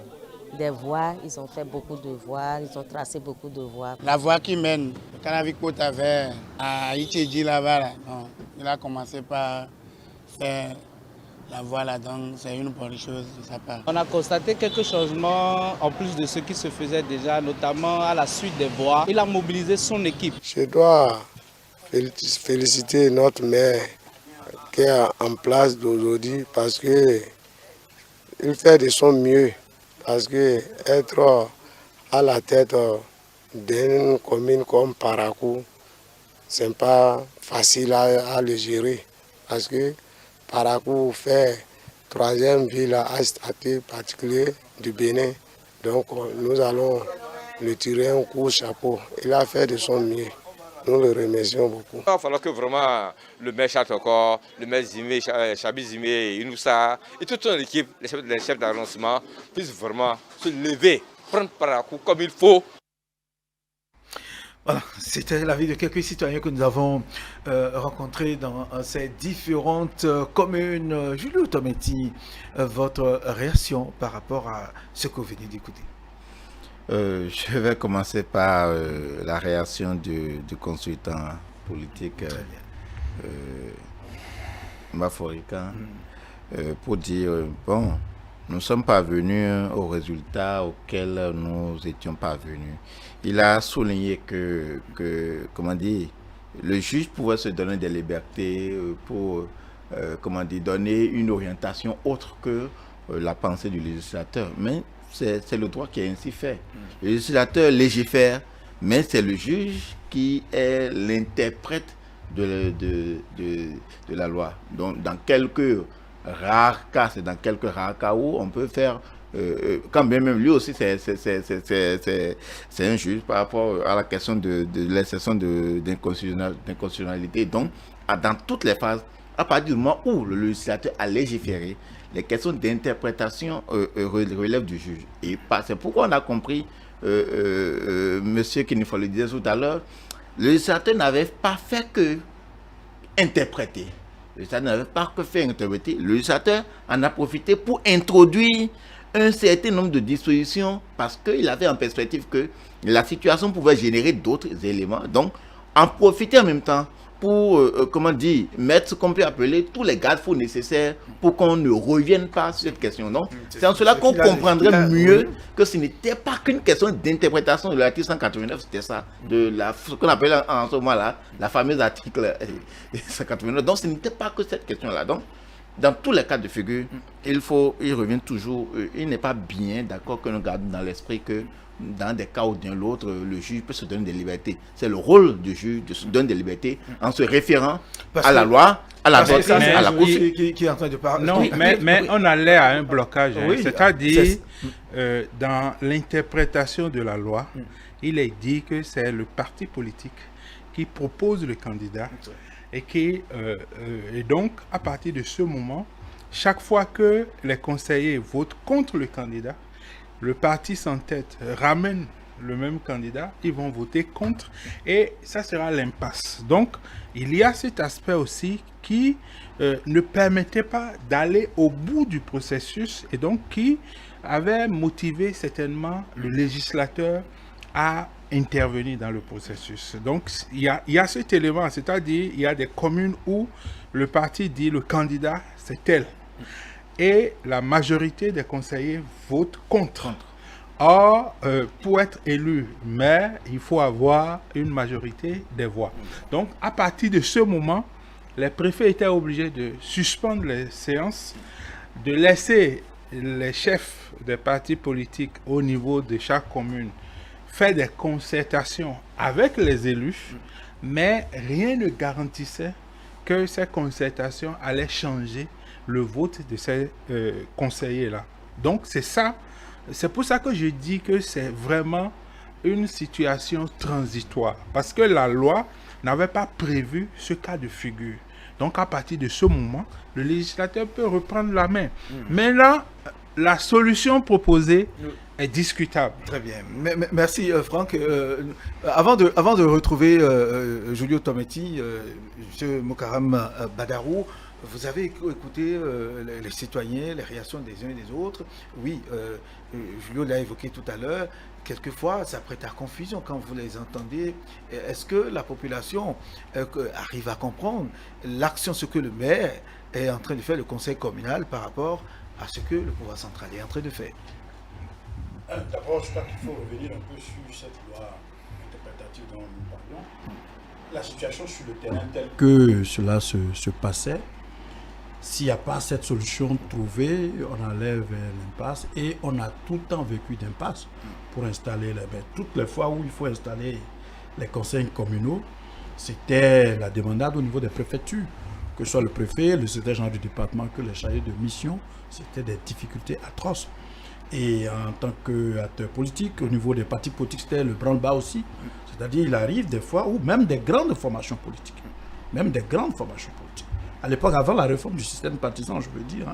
des voies. Ils ont fait beaucoup de voies, ils ont tracé beaucoup de voies. La voie qui mène Canavik-Pota vers à Itchédji là-bas, il a commencé par faire la voie là, donc c'est une bonne chose de sa part. On a constaté quelques changements en plus de ce qui se faisait déjà, notamment à la suite des voies. Il a mobilisé son équipe. Je dois féliciter notre maire qui est en place d'aujourd'hui parce qu'il fait de son mieux. Parce que être à la tête d'une commune comme Parakou, ce n'est pas facile à le gérer. Parce que Parakou fait 3e ville à statut particulier du Bénin. Donc nous allons le tirer un coup de chapeau. Il a fait de son mieux. Nous le remercions beaucoup. Il va falloir que vraiment le maire Chatokor, le maire Zimé, Chabi Zimé, Inoussa et toute son équipe, les chefs d'arrondissement, puissent vraiment se lever, prendre Parakou comme il faut. Voilà, c'était l'avis de quelques citoyens que nous avons rencontrés dans ces différentes communes. Julio Tometti, votre réaction par rapport à ce que vous venez d'écouter? Je vais commencer par la réaction du consultant politique Maforican pour dire, bon, nous sommes parvenus au résultat auquel nous étions parvenus. Il a souligné que comment dire, le juge pouvait se donner des libertés pour comment dire, donner une orientation autre que la pensée du législateur. Mais c'est le droit qui est ainsi fait. Le législateur légifère, mais c'est le juge qui est l'interprète de la loi. Donc, dans quelques rares cas, c'est dans quelques rares cas où on peut faire, quand bien même lui aussi, c'est un juge par rapport à la question de l'exception d'inconstitutionnalité. Donc, dans toutes les phases, à partir du moment où le législateur a légiféré, les questions d'interprétation relèvent du juge. Et c'est pourquoi on a compris, monsieur Kinifo le disait tout à l'heure, le législateur n'avait pas fait que interpréter. Le législateur n'avait pas que fait interpréter. Le législateur en a profité pour introduire un certain nombre de dispositions parce qu'il avait en perspective que la situation pouvait générer d'autres éléments. Donc, en profiter en même temps pour, comment dire, mettre ce qu'on peut appeler tous les garde-fous nécessaires pour qu'on ne revienne pas sur cette question. Donc, c'est en cela qu'on comprendrait mieux que ce n'était pas qu'une question d'interprétation de l'article 189, c'était ça, de ce qu'on appelle en ce moment-là, la fameuse article 189. Donc, ce n'était pas que cette question-là. Donc, dans tous les cas de figure, il revient toujours, il n'est pas bien d'accord que nous gardions dans l'esprit que dans des cas ou dans l'autre, le juge peut se donner des libertés. C'est le rôle du juge de se donner des libertés en se référant à la loi, à la doctrine, à la Cour. Qui est en train de parler. Non, mais on allait à un blocage. Oui, c'est-à-dire, dans l'interprétation de la loi, il est dit que c'est le parti politique qui propose le candidat et donc, à partir de ce moment, chaque fois que les conseillers votent contre le candidat, le parti sans tête ramène le même candidat, ils vont voter contre et ça sera l'impasse. Donc, il y a cet aspect aussi qui ne permettait pas d'aller au bout du processus et donc qui avait motivé certainement le législateur à intervenir dans le processus. Donc, il y a cet élément, c'est-à-dire il y a des communes où le parti dit le candidat c'est tel. Et la majorité des conseillers votent contre. Or, pour être élu maire, il faut avoir une majorité des voix. Donc, à partir de ce moment, les préfets étaient obligés de suspendre les séances, de laisser les chefs des partis politiques au niveau de chaque commune faire des concertations avec les élus, mais rien ne garantissait que ces concertations allaient changer le vote de ces conseillers-là. Donc, c'est ça. C'est pour ça que je dis que c'est vraiment une situation transitoire parce que la loi n'avait pas prévu ce cas de figure. Donc à partir de ce moment, le législateur peut reprendre la main. Maintenant, la solution proposée est discutable. Très bien. Merci Franck. Avant de retrouver Julio Tometti, M. Mokaram Badarou, vous avez écouté les citoyens, les réactions des uns et des autres. Oui, Julio l'a évoqué tout à l'heure. Quelquefois, ça prête à confusion quand vous les entendez. Est-ce que la population arrive à comprendre l'action, ce que le maire est en train de faire, le conseil communal, par rapport à ce que le pouvoir central est en train de faire? D'abord, je crois qu'il faut revenir un peu sur cette loi interprétative dont nous parlions. La situation sur le terrain telle que cela se passait, s'il n'y a pas cette solution trouvée, on enlève l'impasse et on a tout le temps vécu d'impasse pour installer les bains. Toutes les fois où il faut installer les conseils communaux, c'était la demandade au niveau des préfectures, que ce soit le préfet, le secrétaire général du département, que les chargés de mission, c'était des difficultés atroces. Et en tant qu'acteur politique, au niveau des partis politiques, c'était le branle-bas aussi. C'est-à-dire, il arrive des fois où même des grandes formations politiques, à l'époque, avant la réforme du système partisan, je veux dire,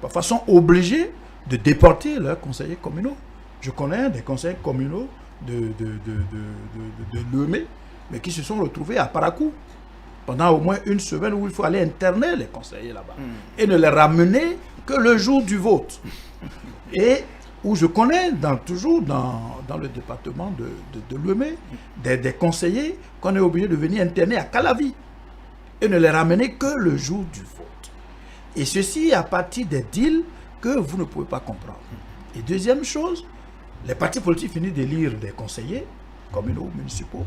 parfois sont obligés de déporter leurs conseillers communaux. Je connais des conseillers communaux de Lemay, mais qui se sont retrouvés à Parakou pendant au moins une semaine où il faut aller interner les conseillers là-bas et ne les ramener que le jour du vote. Et où je connais toujours dans le département de Lemay des conseillers qu'on est obligé de venir interner à Calavi et ne les ramener que le jour du vote. Et ceci à partir des deals que vous ne pouvez pas comprendre. Et deuxième chose, les partis politiques finissent d'élire des conseillers communaux, municipaux,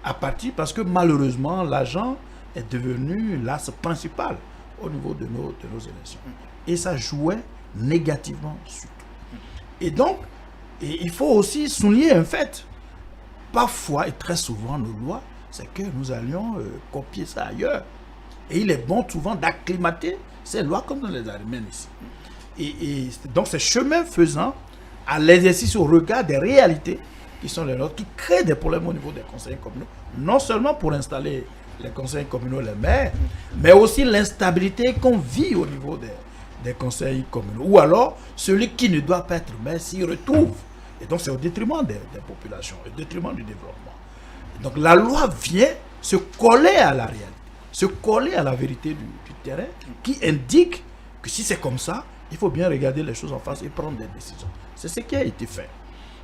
à partir parce que malheureusement l'argent est devenu l'axe principal au niveau de nos élections. Et ça jouait négativement sur tout. Et donc, il faut aussi souligner un fait. Parfois et très souvent, nos lois, c'est que nous allions copier ça ailleurs. Et il est bon souvent d'acclimater ces lois comme dans les Arméniens ici. Et donc, c'est chemin faisant à l'exercice au regard des réalités qui sont les nôtres, qui créent des problèmes au niveau des conseils communaux, non seulement pour installer les conseils communaux, les maires, mais aussi l'instabilité qu'on vit au niveau des conseils communaux. Ou alors, celui qui ne doit pas être maire s'y retrouve. Et donc, c'est au détriment des populations, au détriment du développement. Donc, la loi vient se coller à la réalité, se coller à la vérité du terrain, qui indique que si c'est comme ça, il faut bien regarder les choses en face et prendre des décisions. C'est ce qui a été fait.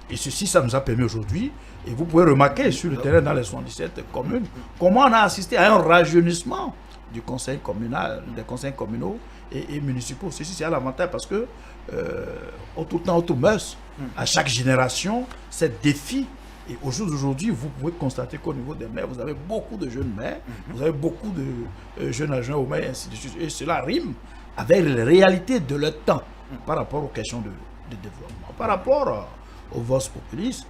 Et ceci, ça nous a permis aujourd'hui, et vous pouvez remarquer sur le terrain dans les 77 communes, comment on a assisté à un rajeunissement du conseil communal, des conseils communaux et municipaux. Ceci, c'est à l'avantage parce que, tout temps, tout mœurs, à chaque génération, c'est défi. Et au jour d'aujourd'hui, vous pouvez constater qu'au niveau des maires, vous avez beaucoup de jeunes maires, vous avez beaucoup de jeunes adjoints aux maires, et ainsi de suite. Et cela rime avec les réalités de leur temps par rapport aux questions de développement. Par rapport au vote populiste,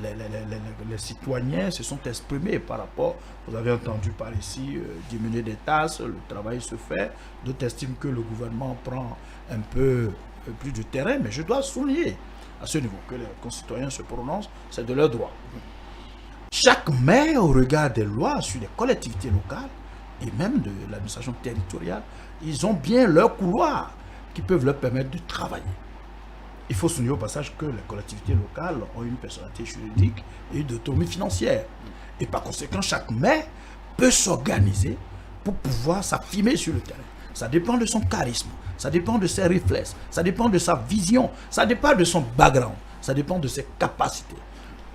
les citoyens se sont exprimés par rapport, vous avez entendu par ici, diminuer des tasses, le travail se fait, d'autres estiment que le gouvernement prend un peu plus de terrain, mais je dois souligner à ce niveau que les concitoyens se prononcent, c'est de leur droit. Chaque maire, au regard des lois sur les collectivités locales et même de l'administration territoriale, ils ont bien leur couloir qui peuvent leur permettre de travailler. Il faut souligner au passage que les collectivités locales ont une personnalité juridique et une autonomie financière. Et par conséquent, chaque maire peut s'organiser pour pouvoir s'affirmer sur le terrain. Ça dépend de son charisme, ça dépend de ses réflexes, ça dépend de sa vision, ça dépend de son background, ça dépend de ses capacités.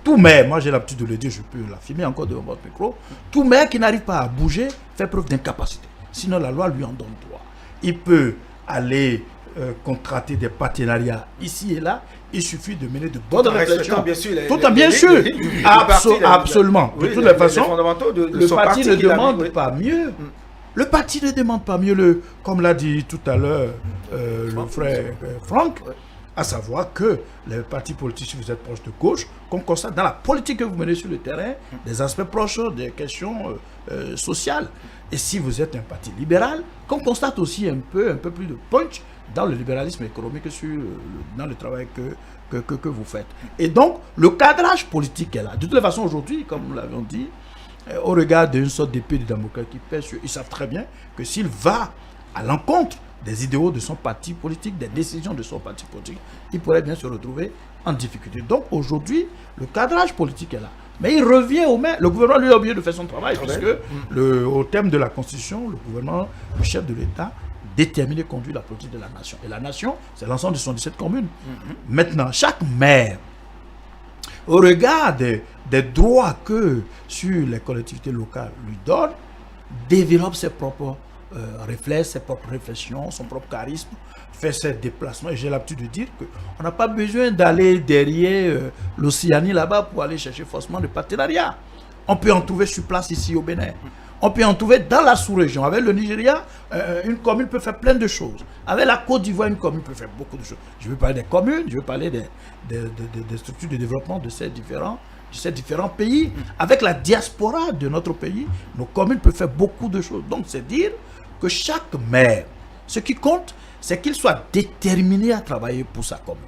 Tout maire, moi j'ai l'habitude de le dire, je peux l'affirmer encore devant votre micro, tout maire qui n'arrive pas à bouger fait preuve d'incapacité. Sinon la loi lui en donne droit. Il peut aller contracter des partenariats ici et là, il suffit de mener de bonnes réflexions. Tout en bien sûr, absolument. De toutes les façons, le parti ne demande pas mieux. Le parti ne demande pas mieux, comme l'a dit tout à l'heure le frère Franck, à savoir que les partis politiques, si vous êtes proche de gauche, qu'on constate dans la politique que vous menez sur le terrain, des aspects proches des questions sociales. Et si vous êtes un parti libéral, qu'on constate aussi un peu plus de punch dans le libéralisme économique, dans le travail que vous faites. Et donc, le cadrage politique est là. De toute façon, aujourd'hui, comme nous l'avons dit, au regard d'une sorte d'épée de Damoclès qui pèse sur eux, ils savent très bien que s'il va à l'encontre des idéaux de son parti politique, des décisions de son parti politique, il pourrait bien se retrouver en difficulté. Donc aujourd'hui, le cadrage politique est là. Mais il revient aux mains. Le gouvernement lui a oublié de faire son travail, puisque au terme de la Constitution, le gouvernement, le chef de l'État, détermine et conduit la politique de la nation. Et la nation, c'est l'ensemble de 77 communes. Maintenant, chaque maire, au regard des droits que sur les collectivités locales lui donnent, développe ses propres réflexes, ses propres réflexions, son propre charisme, fait ses déplacements. Et j'ai l'habitude de dire qu'on n'a pas besoin d'aller derrière l'Océanie là-bas pour aller chercher forcément de partenariat. On peut en trouver sur place ici au Bénin. On peut en trouver dans la sous-région. Avec le Nigeria, une commune peut faire plein de choses. Avec la Côte d'Ivoire, une commune peut faire beaucoup de choses. Je veux parler des communes, je veux parler des structures de développement de ces différents pays. Avec la diaspora de notre pays, nos communes peuvent faire beaucoup de choses. Donc, c'est dire que chaque maire, ce qui compte, c'est qu'il soit déterminé à travailler pour sa commune.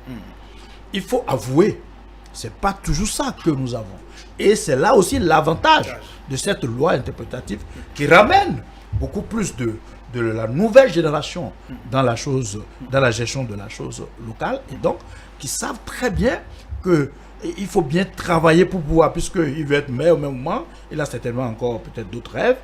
Il faut avouer, ce n'est pas toujours ça que nous avons. Et c'est là aussi l'avantage de cette loi interprétative qui ramène beaucoup plus de la nouvelle génération dans la gestion de la chose locale, et donc qui savent très bien qu'il faut bien travailler pour pouvoir, puisqu'il veut être maire au même moment, il a certainement encore peut-être d'autres rêves,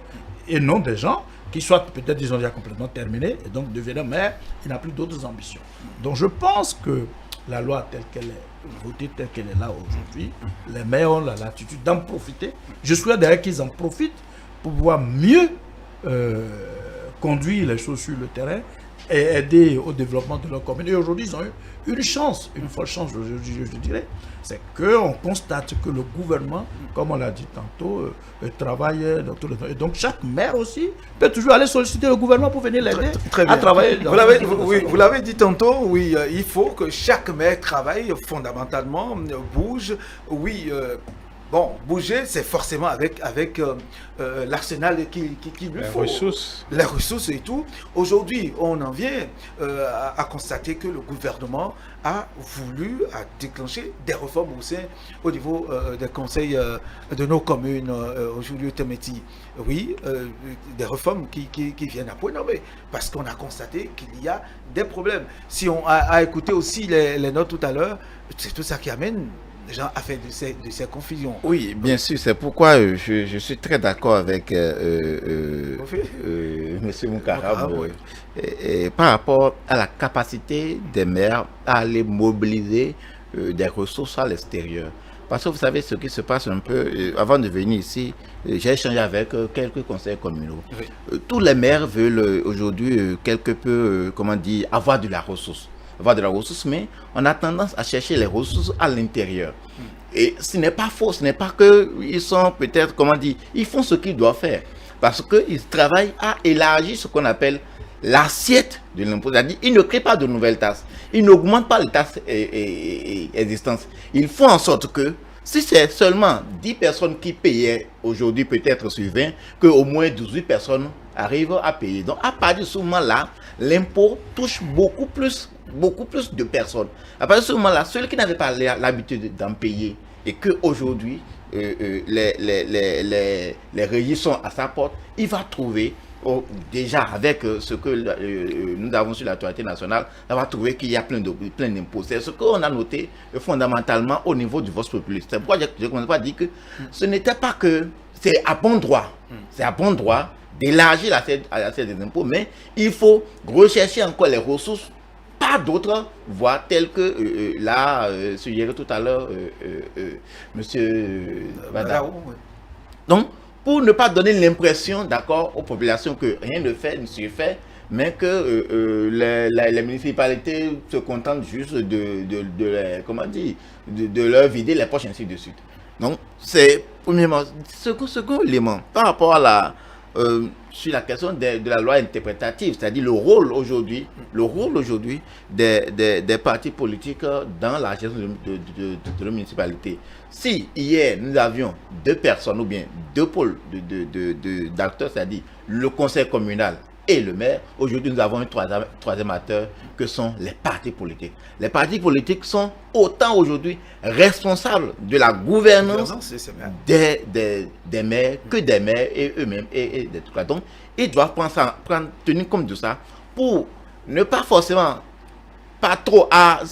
et non des gens qui soient peut-être, disons, déjà complètement terminés, et donc devenant maire, il n'a plus d'autres ambitions. Donc je pense que la loi telle qu'elle est votée, telle qu'elle est là aujourd'hui, les maires ont la latitude d'en profiter. Je souhaite d'ailleurs qu'ils en profitent pour pouvoir mieux conduire les choses sur le terrain et aider au développement de leur commune. Et aujourd'hui, ils ont eu une chance, une folle chance, je dirais, c'est qu'on constate que le gouvernement, comme on l'a dit tantôt, travaille dans tout le temps. Et donc chaque maire aussi peut toujours aller solliciter le gouvernement pour venir l'aider à travailler. Vous l'avez dit tantôt, oui, il faut que chaque maire travaille fondamentalement, bouge, oui. Bon, bouger, c'est forcément avec l'arsenal qu'il lui faut. Les ressources et tout. Aujourd'hui, on en vient à constater que le gouvernement a voulu déclencher des réformes au niveau des conseils de nos communes, aujourd'hui au Temeti. Oui, des réformes qui viennent à point nommé, parce qu'on a constaté qu'il y a des problèmes. Si on a écouté aussi les notes tout à l'heure, c'est tout ça qui amène les gens à faire de ces confusions. Oui, bien sûr, c'est pourquoi je suis très d'accord avec M. Moukarab par rapport à la capacité des maires à aller mobiliser des ressources à l'extérieur. Parce que vous savez ce qui se passe un peu, avant de venir ici, j'ai échangé avec quelques conseillers communaux. Oui. Tous les maires veulent aujourd'hui quelque peu, avoir de la ressource. Mais on a tendance à chercher les ressources à l'intérieur. Et ce n'est pas faux, ce n'est pas qu'ils sont peut-être, ils font ce qu'ils doivent faire. Parce qu'ils travaillent à élargir ce qu'on appelle l'assiette de l'impôt. C'est-à-dire, ils ne créent pas de nouvelles taxes. Ils n'augmentent pas les taxes existantes. Ils font en sorte que, si c'est seulement 10 personnes qui payaient aujourd'hui, peut-être sur 20, qu'au moins 18 personnes arrivent à payer. Donc, à partir de ce moment-là, l'impôt touche beaucoup plus de personnes. À partir de ce moment-là, ceux qui n'avaient pas l'habitude d'en payer et qu'aujourd'hui, les régies sont à sa porte, il va trouver, déjà avec ce que nous avons sur l'autorité nationale, on va trouver qu'il y a plein d'impôts. C'est ce qu'on a noté fondamentalement au niveau du vote populaire. C'est pourquoi je ne commence pas à dire que ce n'était pas que c'est à bon droit. C'est à bon droit d'élargir l'assiette des impôts, mais il faut rechercher encore les ressources par d'autres voies telles que suggéré tout à l'heure monsieur Vada. Donc, pour ne pas donner l'impression, d'accord, aux populations que rien ne se fait, mais que les municipalités se contentent juste de leur vider les poches, ainsi de suite. Donc, c'est premièrement, second élément, par rapport à sur la question de la loi interprétative, c'est-à-dire le rôle aujourd'hui des partis politiques dans la gestion de la municipalité. Si hier nous avions 2 personnes ou bien 2 pôles d'acteurs, c'est-à-dire le conseil communal et le maire. Aujourd'hui, nous avons un troisième acteur que sont les partis politiques. Les partis politiques sont autant aujourd'hui responsables de la gouvernance des maires que des maires et eux-mêmes et des trucs. Donc, ils doivent tenir compte de ça pour ne pas forcément pas trop à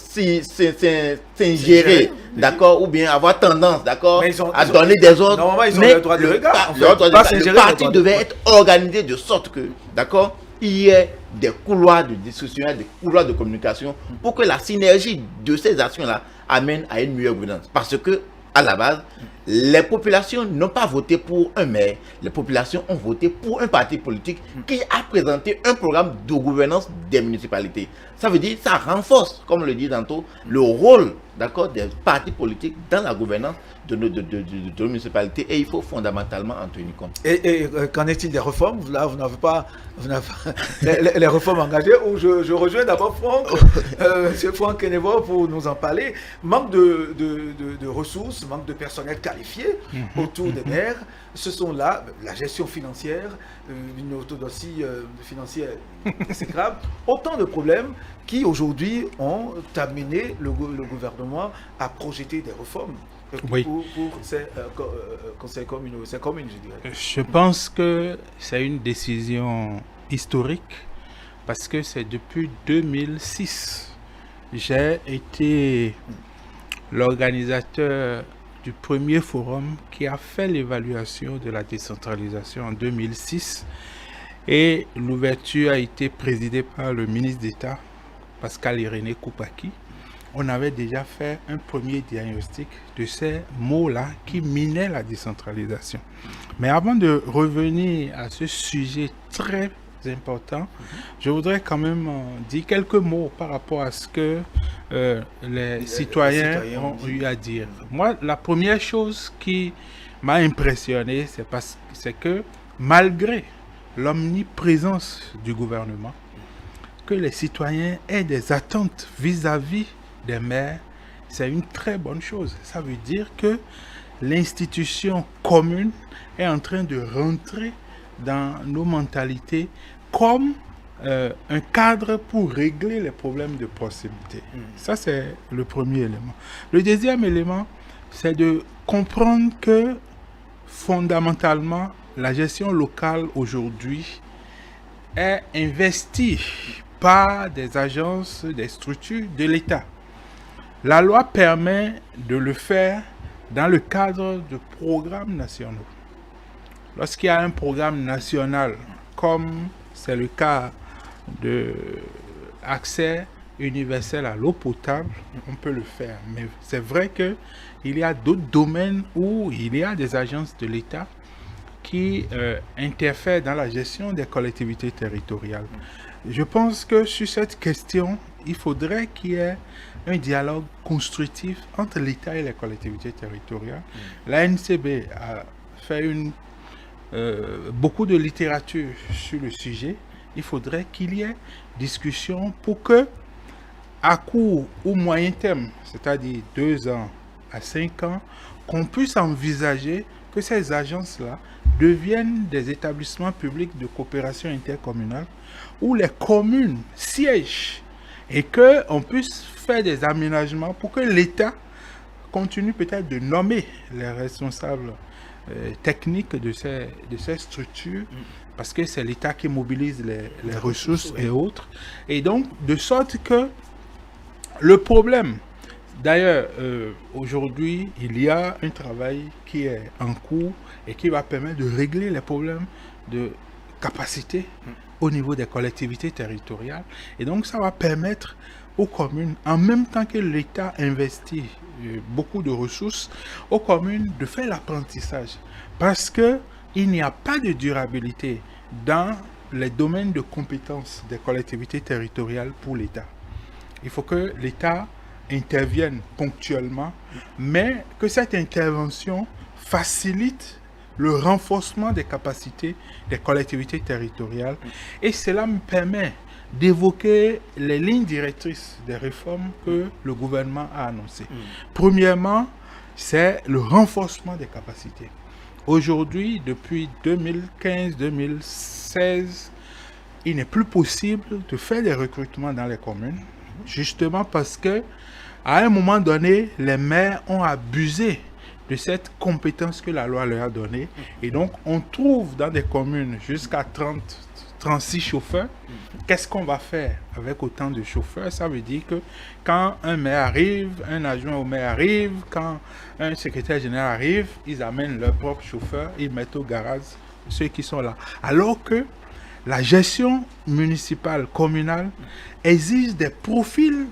s'ingérer, d'accord, ou bien avoir tendance, d'accord, à donner des ordres. Normalement, ils ont le droit de regard. Le parti devait être organisé de sorte que, d'accord, il y ait des couloirs de discussion, des couloirs de communication pour que la synergie de ces actions-là amène à une meilleure gouvernance. Parce que, à la base, les populations n'ont pas voté pour un maire, les populations ont voté pour un parti politique qui a présenté un programme de gouvernance des municipalités. Ça veut dire, ça renforce, comme le dit tantôt, le rôle, d'accord, des partis politiques dans la gouvernance de nos municipalités, et il faut fondamentalement en tenir compte. Et qu'en est-il des réformes? Là, vous n'avez pas les réformes engagées, où je rejoins d'abord Franck, M. Franck Kenevo pour nous en parler. Manque de ressources, manque de personnel qualifié autour des maires. Ce sont là la gestion financière, une orthodoxie financière, c'est grave. Autant de problèmes qui aujourd'hui ont amené le gouvernement à projeter des réformes. Pour ces conseils communaux, je dirais. Je pense que c'est une décision historique parce que c'est depuis 2006. J'ai été l'organisateur du premier forum qui a fait l'évaluation de la décentralisation en 2006 et l'ouverture a été présidée par le ministre d'État Pascal Irénée Koupaki. On avait déjà fait un premier diagnostic de ces mots-là qui minaient la décentralisation. Mais avant de revenir à ce sujet très important, je voudrais quand même dire quelques mots par rapport à ce que les citoyens ont eu à dire. Moi, la première chose qui m'a impressionné, c'est que malgré l'omniprésence du gouvernement, que les citoyens aient des attentes vis-à-vis des maires, c'est une très bonne chose. Ça veut dire que l'institution commune est en train de rentrer dans nos mentalités comme un cadre pour régler les problèmes de proximité. Ça, c'est le premier élément. Le deuxième élément, c'est de comprendre que fondamentalement, la gestion locale aujourd'hui est investie par des agences, des structures de l'État. La loi permet de le faire dans le cadre de programmes nationaux. Lorsqu'il y a un programme national, comme c'est le cas de accès universel à l'eau potable, on peut le faire. Mais c'est vrai qu'il y a d'autres domaines où il y a des agences de l'État qui interfèrent dans la gestion des collectivités territoriales. Je pense que sur cette question, il faudrait qu'il y ait un dialogue constructif entre l'État et les collectivités territoriales. La NCB a fait beaucoup de littérature sur le sujet. Il faudrait qu'il y ait discussion pour que, à court ou moyen terme, c'est-à-dire 2 ans à 5 ans, qu'on puisse envisager que ces agences-là deviennent des établissements publics de coopération intercommunale où les communes siègent et qu'on puisse faire des aménagements pour que l'État continue peut-être de nommer les responsables techniques de ces structures, parce que c'est l'État qui mobilise les ressources et autres. Et donc, de sorte que le problème, d'ailleurs, aujourd'hui, il y a un travail qui est en cours et qui va permettre de régler les problèmes de capacité au niveau des collectivités territoriales. Et donc, ça va permettre aux communes, en même temps que l'État investit beaucoup de ressources, aux communes de faire l'apprentissage. Parce qu'il n'y a pas de durabilité dans les domaines de compétences des collectivités territoriales pour l'État. Il faut que l'État intervienne ponctuellement, mais que cette intervention facilite le renforcement des capacités des collectivités territoriales. Et cela me permet d'évoquer les lignes directrices des réformes que le gouvernement a annoncées. Premièrement, c'est le renforcement des capacités. Aujourd'hui, depuis 2015-2016, il n'est plus possible de faire des recrutements dans les communes, justement parce que à un moment donné, les maires ont abusé de cette compétence que la loi leur a donnée. Et donc, on trouve dans des communes jusqu'à 36 chauffeurs. Qu'est-ce qu'on va faire avec autant de chauffeurs? Ça veut dire que quand un maire arrive, un adjoint au maire arrive, quand un secrétaire général arrive, ils amènent leurs propres chauffeurs, ils mettent au garage ceux qui sont là. Alors que la gestion municipale, communale, exige des profils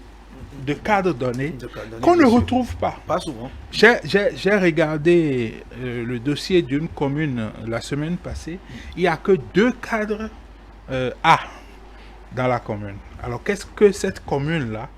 de cadres donnés qu'on ne retrouve pas. Pas souvent. J'ai regardé le dossier d'une commune la semaine passée. Il n'y a que 2 cadres A dans la commune. Alors qu'est-ce que cette commune-là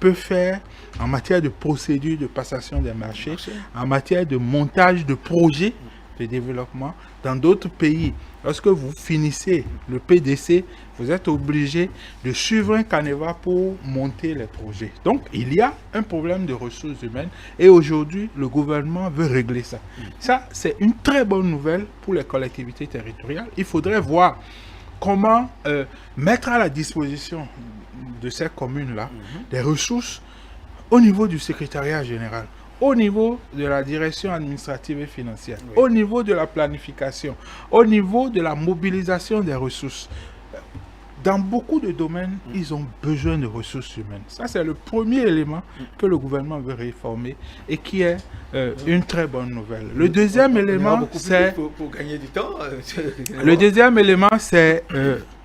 peut faire en matière de procédure de passation des marchés, en matière de montage de projets de développement dans d'autres pays? Lorsque vous finissez le PDC, vous êtes obligé de suivre un canevas pour monter les projets. Donc, il y a un problème de ressources humaines et aujourd'hui, le gouvernement veut régler ça. Ça, c'est une très bonne nouvelle pour les collectivités territoriales. Il faudrait voir comment mettre à la disposition de ces communes-là des ressources au niveau du secrétariat général, au niveau de la direction administrative et financière, au niveau de la planification, au niveau de la mobilisation des ressources. Dans beaucoup de domaines, ils ont besoin de ressources humaines. Ça, c'est le premier élément que le gouvernement veut réformer et qui est une très bonne nouvelle. Le deuxième élément, c'est... Pour gagner du temps. Le deuxième élément, c'est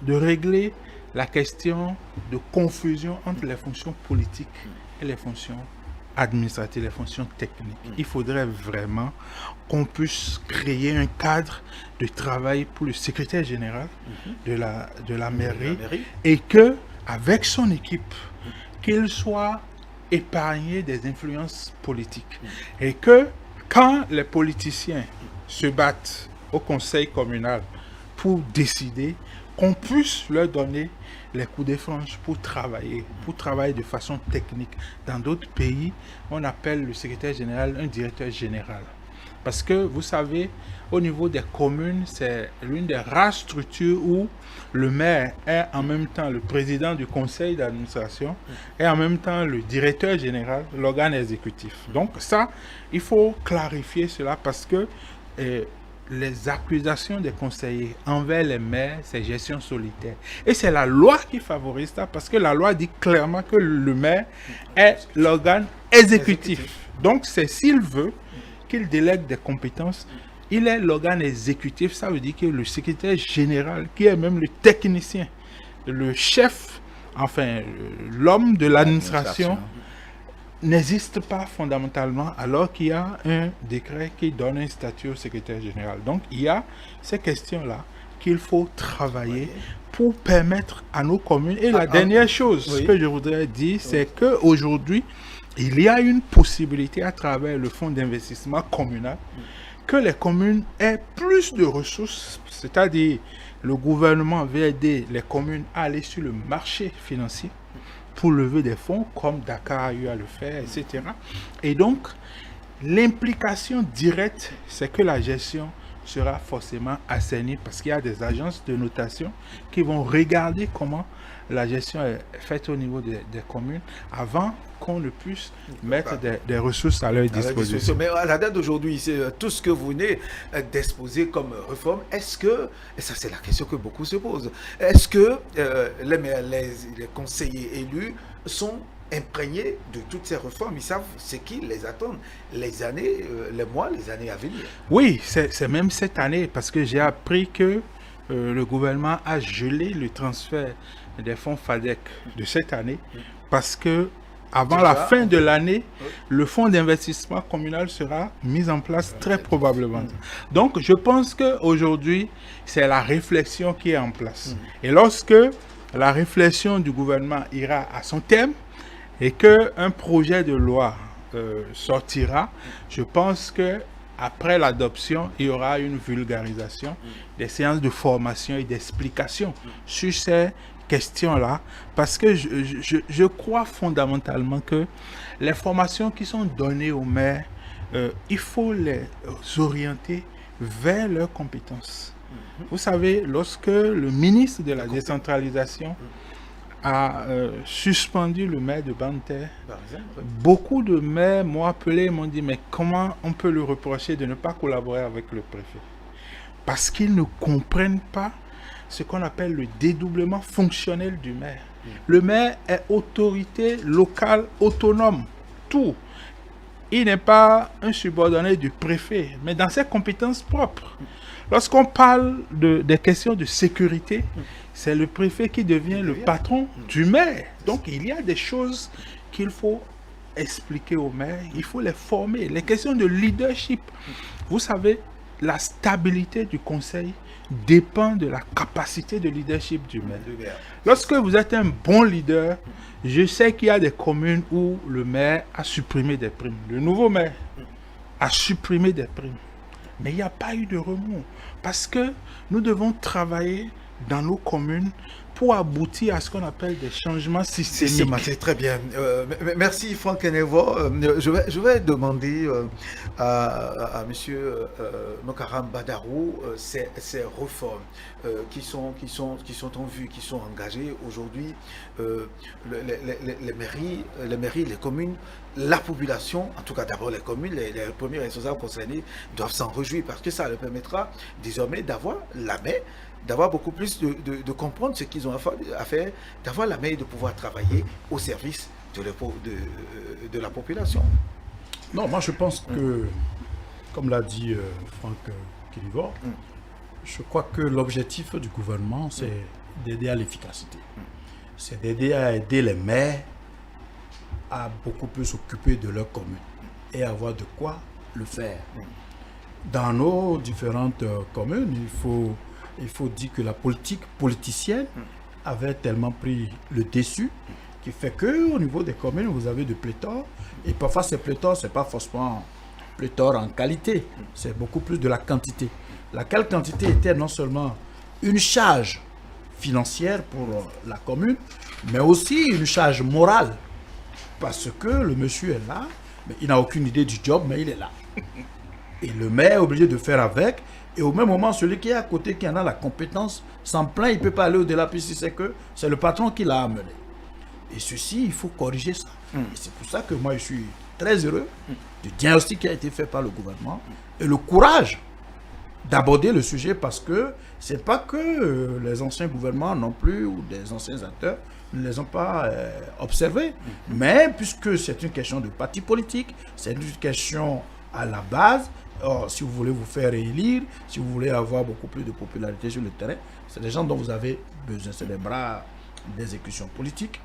de régler la question de confusion entre les fonctions politiques et les fonctions administratives, les fonctions techniques. Il faudrait vraiment qu'on puisse créer un cadre de travail pour le secrétaire général de la mairie et que, avec son équipe, qu'il soit épargné des influences politiques. Et que quand les politiciens se battent au conseil communal pour décider, qu'on puisse leur donner les coups de franche pour travailler de façon technique. Dans d'autres pays, on appelle le secrétaire général un directeur général. Parce que, vous savez, au niveau des communes, c'est l'une des rares structures où le maire est en même temps le président du conseil d'administration et en même temps le directeur général, l'organe exécutif. Donc ça, il faut clarifier cela parce que les accusations des conseillers envers les maires, c'est gestion solitaire. Et c'est la loi qui favorise ça parce que la loi dit clairement que le maire est l'organe exécutif. Donc c'est s'il veut qu'il délègue des compétences, il est l'organe exécutif. Ça veut dire que le secrétaire général, qui est même le technicien, le chef, enfin l'homme de l'administration, n'existe pas fondamentalement alors qu'il y a un décret qui donne un statut au secrétaire général. Donc il y a ces questions-là qu'il faut travailler pour permettre à nos communes. Et la dernière chose que je voudrais dire, c'est qu'aujourd'hui, il y a une possibilité à travers le fonds d'investissement communal que les communes aient plus de ressources, c'est-à-dire le gouvernement veut aider les communes à aller sur le marché financier pour lever des fonds, comme Dakar a eu à le faire, etc. Et donc, l'implication directe, c'est que la gestion sera forcément assainie parce qu'il y a des agences de notation qui vont regarder comment la gestion est faite au niveau des communes avant qu'on ne puisse mettre des ressources à leur disposition. Mais à la date d'aujourd'hui, c'est tout ce que vous venez d'exposer comme réforme. Est-ce que, et ça c'est la question que beaucoup se posent, est-ce que les conseillers élus sont imprégnés de toutes ces réformes? Ils savent ce qui les attend les années, les mois, les années à venir. Oui, c'est même cette année parce que j'ai appris que le gouvernement a gelé le transfert des fonds FADEC de cette année parce que avant la fin de l'année, le fonds d'investissement communal sera mis en place très probablement. Donc, je pense qu'aujourd'hui, c'est la réflexion qui est en place. Et lorsque la réflexion du gouvernement ira à son terme et qu'un projet de loi sortira, je pense que après l'adoption, il y aura une vulgarisation des séances de formation et d'explication sur ces questions-là, parce que je crois fondamentalement que les formations qui sont données aux maires, il faut les orienter vers leurs compétences. Vous savez, lorsque le ministre de la décentralisation a suspendu le maire de Banter, beaucoup de maires m'ont appelé et m'ont dit mais comment on peut lui reprocher de ne pas collaborer avec le préfet? Parce qu'ils ne comprennent pas ce qu'on appelle le dédoublement fonctionnel du maire. Le maire est autorité locale autonome, tout. Il n'est pas un subordonné du préfet, mais dans ses compétences propres. Lorsqu'on parle des questions de sécurité, c'est le préfet qui devient le patron du maire. Donc il y a des choses qu'il faut expliquer aux maires, il faut les former. Les questions de leadership, vous savez, la stabilité du conseil dépend de la capacité de leadership du maire. Lorsque vous êtes un bon leader, je sais qu'il y a des communes où le maire a supprimé des primes. Le nouveau maire a supprimé des primes. Mais il n'y a pas eu de remous. Parce que nous devons travailler dans nos communes pour aboutir à ce qu'on appelle des changements systémiques. C'est très bien. Merci Franck Enevo. Je vais demander à M. Nokaram Badarou ces réformes qui sont en vue, qui sont engagées aujourd'hui. Les mairies, les communes, la population, en tout cas d'abord les communes, les premiers responsables concernés doivent s'en réjouir parce que ça leur permettra désormais d'avoir la main, d'avoir beaucoup plus de comprendre ce qu'ils ont à faire, d'avoir la main et de pouvoir travailler au service de la population. Non, moi je pense que, comme l'a dit Franck Kilivor, je crois que l'objectif du gouvernement, c'est d'aider à l'efficacité. C'est d'aider à aider les maires à beaucoup plus s'occuper de leur commune et avoir de quoi le faire. Dans nos différentes communes, il faut dire que la politique politicienne avait tellement pris le dessus qui fait qu'au niveau des communes, vous avez de pléthore. Et parfois, ces pléthores, ce n'est pas forcément pléthore en qualité, c'est beaucoup plus de la quantité. Laquelle quantité était non seulement une charge financière pour la commune, mais aussi une charge morale. Parce que le monsieur est là, mais il n'a aucune idée du job, mais il est là. Et le maire est obligé de faire avec. Et au même moment, celui qui est à côté, qui en a la compétence, s'en plaint, il ne peut pas aller au-delà, puisque c'est que c'est le patron qui l'a amené. Et ceci, il faut corriger ça. Et c'est pour ça que moi, je suis très heureux du diagnostic qui a été fait par le gouvernement et le courage d'aborder le sujet, parce que ce n'est pas que les anciens gouvernements non plus, ou des anciens acteurs, ne les ont pas observés. Mais puisque c'est une question de parti politique, c'est une question à la base. Or, si vous voulez vous faire réélire, si vous voulez avoir beaucoup plus de popularité sur le terrain, c'est des gens dont vous avez besoin, c'est des bras d'exécution politique.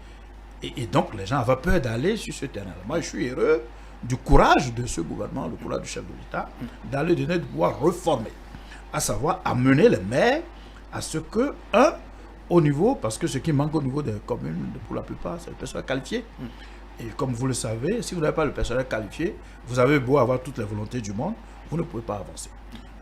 Et donc, les gens avaient peur d'aller sur ce terrain. Moi, je suis heureux du courage de ce gouvernement, le courage du chef de l'État, d'aller donner de pouvoir réformer, à savoir amener les maires à ce que, au niveau, parce que ce qui manque au niveau des communes, pour la plupart, c'est le personnel qualifié. Et comme vous le savez, si vous n'avez pas le personnel qualifié, vous avez beau avoir toutes les volontés du monde, vous ne pouvez pas avancer.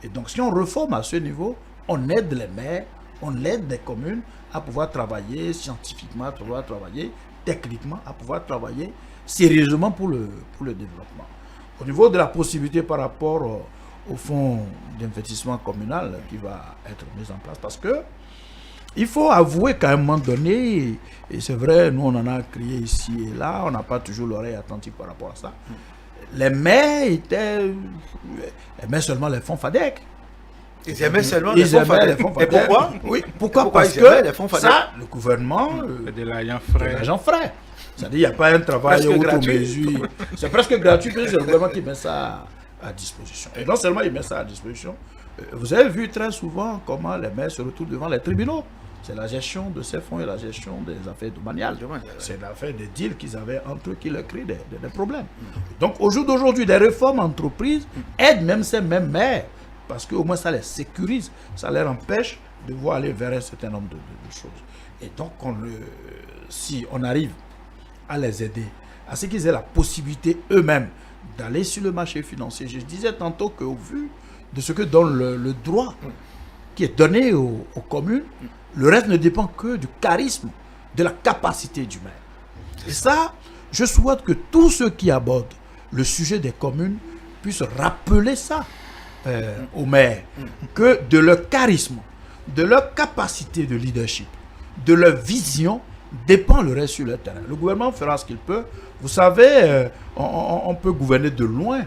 Et donc, si on réforme à ce niveau, on aide les maires, on aide les communes à pouvoir travailler scientifiquement, à pouvoir travailler techniquement, à pouvoir travailler sérieusement pour le développement. Au niveau de la possibilité par rapport au fonds d'investissement communal qui va être mis en place, parce que il faut avouer qu'à un moment donné, et c'est vrai, nous on en a crié ici et là, on n'a pas toujours l'oreille attentive par rapport à ça, les maires aimaient seulement les fonds FADEC. Ils aimaient seulement les fonds FADEC. Et pourquoi? Oui, pourquoi? Parce que les fonds FADEC, ça, le gouvernement... de l'argent frais. C'est-à-dire, il n'y a pas un travail auto-mesure. C'est presque gratuit, c'est le gouvernement qui met ça à disposition. Et non seulement il met ça à disposition, vous avez vu très souvent comment les maires se retrouvent devant les tribunaux. C'est la gestion de ces fonds et la gestion des affaires domaniales. C'est l'affaire des deals qu'ils avaient entre eux qui leur créent des problèmes. Donc au jour d'aujourd'hui, des réformes entreprises aident même ces mêmes maires, parce qu'au moins ça les sécurise, ça leur empêche de voir aller vers un certain nombre de choses. Et donc si on arrive à les aider, à ce qu'ils aient la possibilité eux-mêmes d'aller sur le marché financier. Je disais tantôt qu'au vu de ce que donne le droit qui est donné aux communes, le reste ne dépend que du charisme, de la capacité du maire. Et ça, je souhaite que tous ceux qui abordent le sujet des communes puissent rappeler ça. aux maires que de leur charisme, de leur capacité de leadership, de leur vision, dépend le reste sur le terrain. Le gouvernement fera ce qu'il peut. Vous savez, on peut gouverner de loin,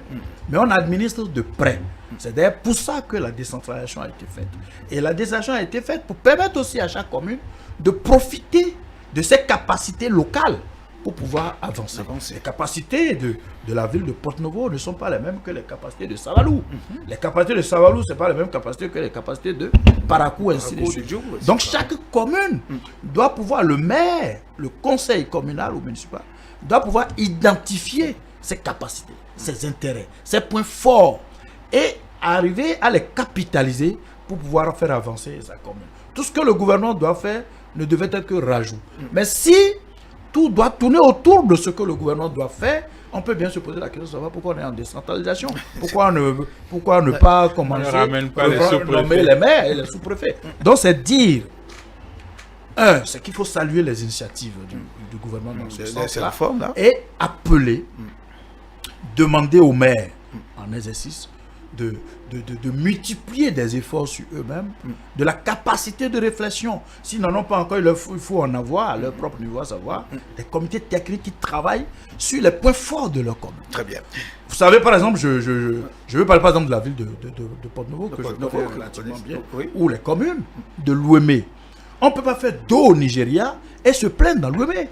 mais on administre de près. C'est d'ailleurs pour ça que la décentralisation a été faite. Et la décentralisation a été faite pour permettre aussi à chaque commune de profiter de ses capacités locales pour pouvoir avancer. Les capacités de la ville de Porto-Novo ne sont pas les mêmes que les capacités de Savalou. Les capacités de Savalou, ce n'est pas les mêmes capacités que les capacités de Parakou, ainsi de suite. Donc chaque commune doit pouvoir, le maire, le conseil communal ou municipal, doit pouvoir identifier ses capacités, ses intérêts, ses points forts et arriver à les capitaliser pour pouvoir faire avancer sa commune. Tout ce que le gouvernement doit faire ne devait être que rajout. Mais si tout doit tourner autour de ce que le gouvernement doit faire, on peut bien se poser la question de savoir pourquoi on est en décentralisation. Pourquoi ne pas commencer à nommer les maires et les sous-préfets. Donc c'est dire, c'est qu'il faut saluer les initiatives du gouvernement dans ce sens-là et appeler, demander aux maires en exercice de multiplier des efforts sur eux-mêmes, de la capacité de réflexion. S'ils n'en ont pas encore, il faut en avoir à leur propre niveau, à savoir des comités techniques qui travaillent sur les points forts de leur commune. Très bien. Vous savez, par exemple, je veux parler par exemple de la ville de Porto-Novo, que je connais relativement bien, ou les communes de l'Ouémé. On ne peut pas faire d'eau au Nigeria et se plaindre dans l'Ouémé.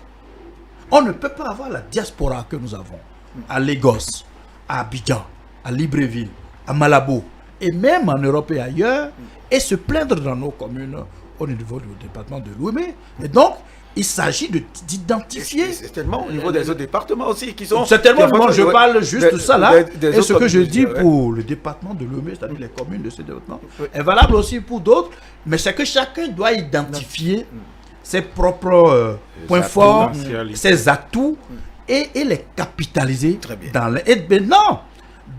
On ne peut pas avoir la diaspora que nous avons à Lagos, à Abidjan, à Libreville, à Malabo, et même en Europe et ailleurs, et se plaindre dans nos communes au niveau du département de l'Ouémé. Et donc, il s'agit d'identifier... C'est tellement au niveau des autres départements aussi qui sont... C'est tellement, moi je parle juste de ça là, et ce que je dis pour le département de l'Ouémé, c'est-à-dire les communes de ce département, est valable aussi pour d'autres, mais c'est que chacun doit identifier ses propres points forts, ses atouts, et les capitaliser dans les... Et maintenant,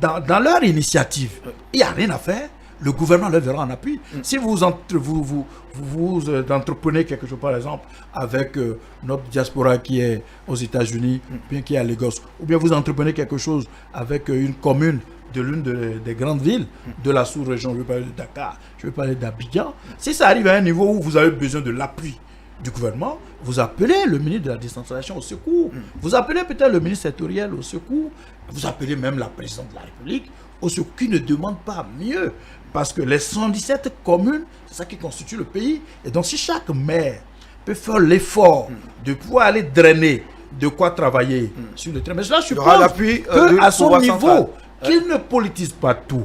dans leur initiative, il n'y a rien à faire. Le gouvernement le verra en appui. Si vous entreprenez quelque chose, par exemple, avec notre diaspora qui est aux États-Unis, bien qui est à Lagos, ou bien vous entreprenez quelque chose avec une commune de l'une des grandes villes de la sous-région, je veux parler de Dakar, je veux parler d'Abidjan, si ça arrive à un niveau où vous avez besoin de l'appui du gouvernement, vous appelez le ministre de la décentralisation au secours, vous appelez peut-être le ministre sectoriel au secours, vous appelez même la présidente de la République au secours, qui ne demande pas mieux, parce que les 117 communes, c'est ça qui constitue le pays, et donc si chaque maire peut faire l'effort de pouvoir aller drainer, de quoi travailler sur le terrain, mais cela suppose qu'à son niveau, qu'il ne politise pas tout.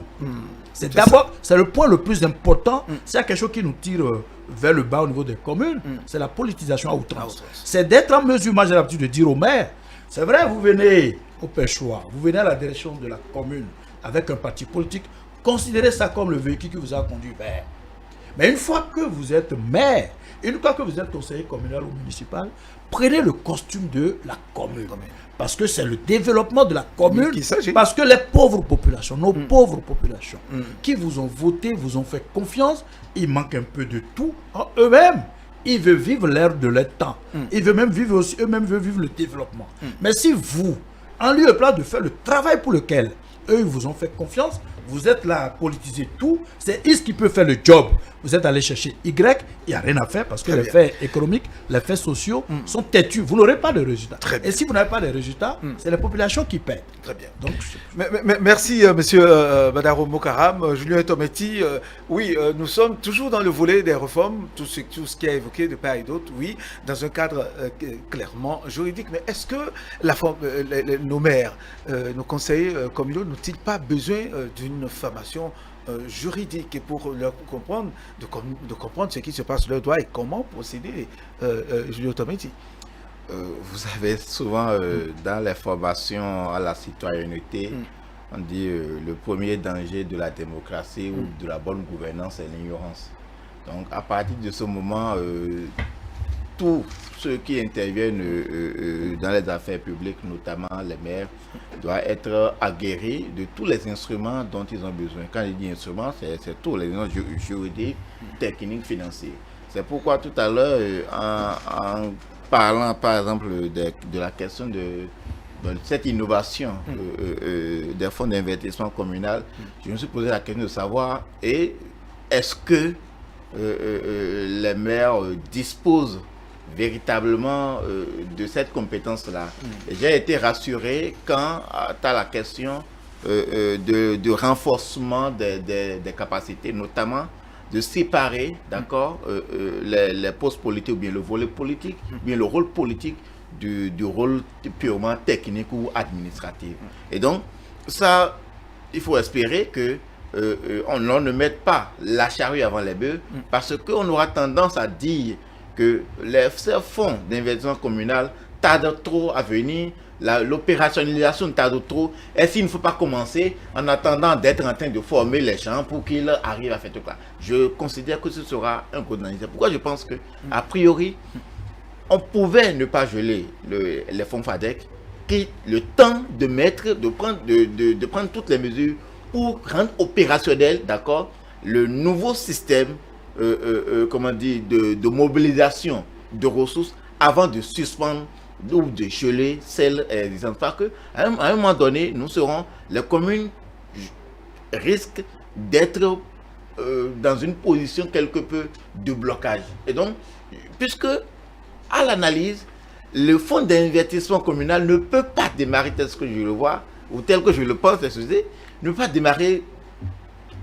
C'est d'abord, c'est le point le plus important, s'il y a quelque chose qui nous tire vers le bas au niveau des communes, c'est la politisation à outrance. C'est d'être en mesure, moi j'ai l'habitude de dire aux maires, c'est vrai, vous venez au Pêchoir, vous venez à la direction de la commune avec un parti politique, considérez ça comme le véhicule qui vous a conduit vers. Mais une fois que vous êtes maire, une fois que vous êtes conseiller communal ou municipal, prenez le costume de la commune. Parce que c'est le développement de la commune, parce que les pauvres populations, nos pauvres populations, qui vous ont voté, vous ont fait confiance, il manque un peu de tout en eux-mêmes. Ils veulent vivre l'ère de leur temps. Ils veulent même vivre aussi, eux-mêmes veulent vivre le développement. Mais si vous, en lieu et place de faire le travail pour lequel eux vous ont fait confiance, vous êtes là à politiser tout, c'est X qui peut faire le job. Vous êtes allé chercher Y, il n'y a rien à faire parce que les faits économiques, les faits sociaux sont têtus. Vous n'aurez pas de résultats. Et si vous n'avez pas de résultats, c'est les populations qui paient. Très bien. Donc, merci, monsieur Badaro Mokaram. Julien Tometi, oui, nous sommes toujours dans le volet des réformes, tout ce qui est évoqué de part et d'autre, oui, dans un cadre clairement juridique. Mais est-ce que nos maires, nos conseillers communaux n'ont-ils pas besoin d'une formation juridique pour leur comprendre, de comprendre ce qui se passe leur droit et comment procéder, Julien Tometi? Vous avez souvent dans les formations à la citoyenneté, on dit le premier danger de la démocratie ou de la bonne gouvernance, c'est l'ignorance. Donc à partir de ce moment, tous ceux qui interviennent dans les affaires publiques, notamment les maires, doivent être aguerris de tous les instruments dont ils ont besoin. Quand je dis instruments, c'est tous les instruments juridiques, techniques, financiers. C'est pourquoi tout à l'heure, en parlant par exemple de la question cette innovation des fonds d'investissement communal, je me suis posé la question de savoir est-ce que les maires disposent véritablement de cette compétence-là. J'ai été rassuré quand tu as la question de renforcement des capacités, notamment de séparer, d'accord, les postes politiques ou bien le volet politique, ou bien le rôle politique du rôle purement technique ou administratif. Et donc, ça, il faut espérer que on ne mette pas la charrue avant les bœufs, parce qu'on aura tendance à dire que ces fonds d'investissement communal tardent trop à venir, l'opérationnalisation tarde trop, et s'il ne faut pas commencer en attendant d'être en train de former les gens pour qu'ils arrivent à faire tout ça. Je considère que ce sera un coup d'analyse. Pourquoi je pense que, a priori, on pouvait ne pas geler les fonds FADEC, qui le temps de prendre toutes les mesures pour rendre opérationnel, d'accord, le nouveau système de mobilisation de ressources avant de suspendre ou de geler celles existantes. Parce qu'à un moment donné, les communes risquent d'être dans une position quelque peu de blocage. Et donc, puisque à l'analyse, le fonds d'investissement communal ne peut pas démarrer tel que je le vois, ou tel que je le pense, excusez, ne peut pas démarrer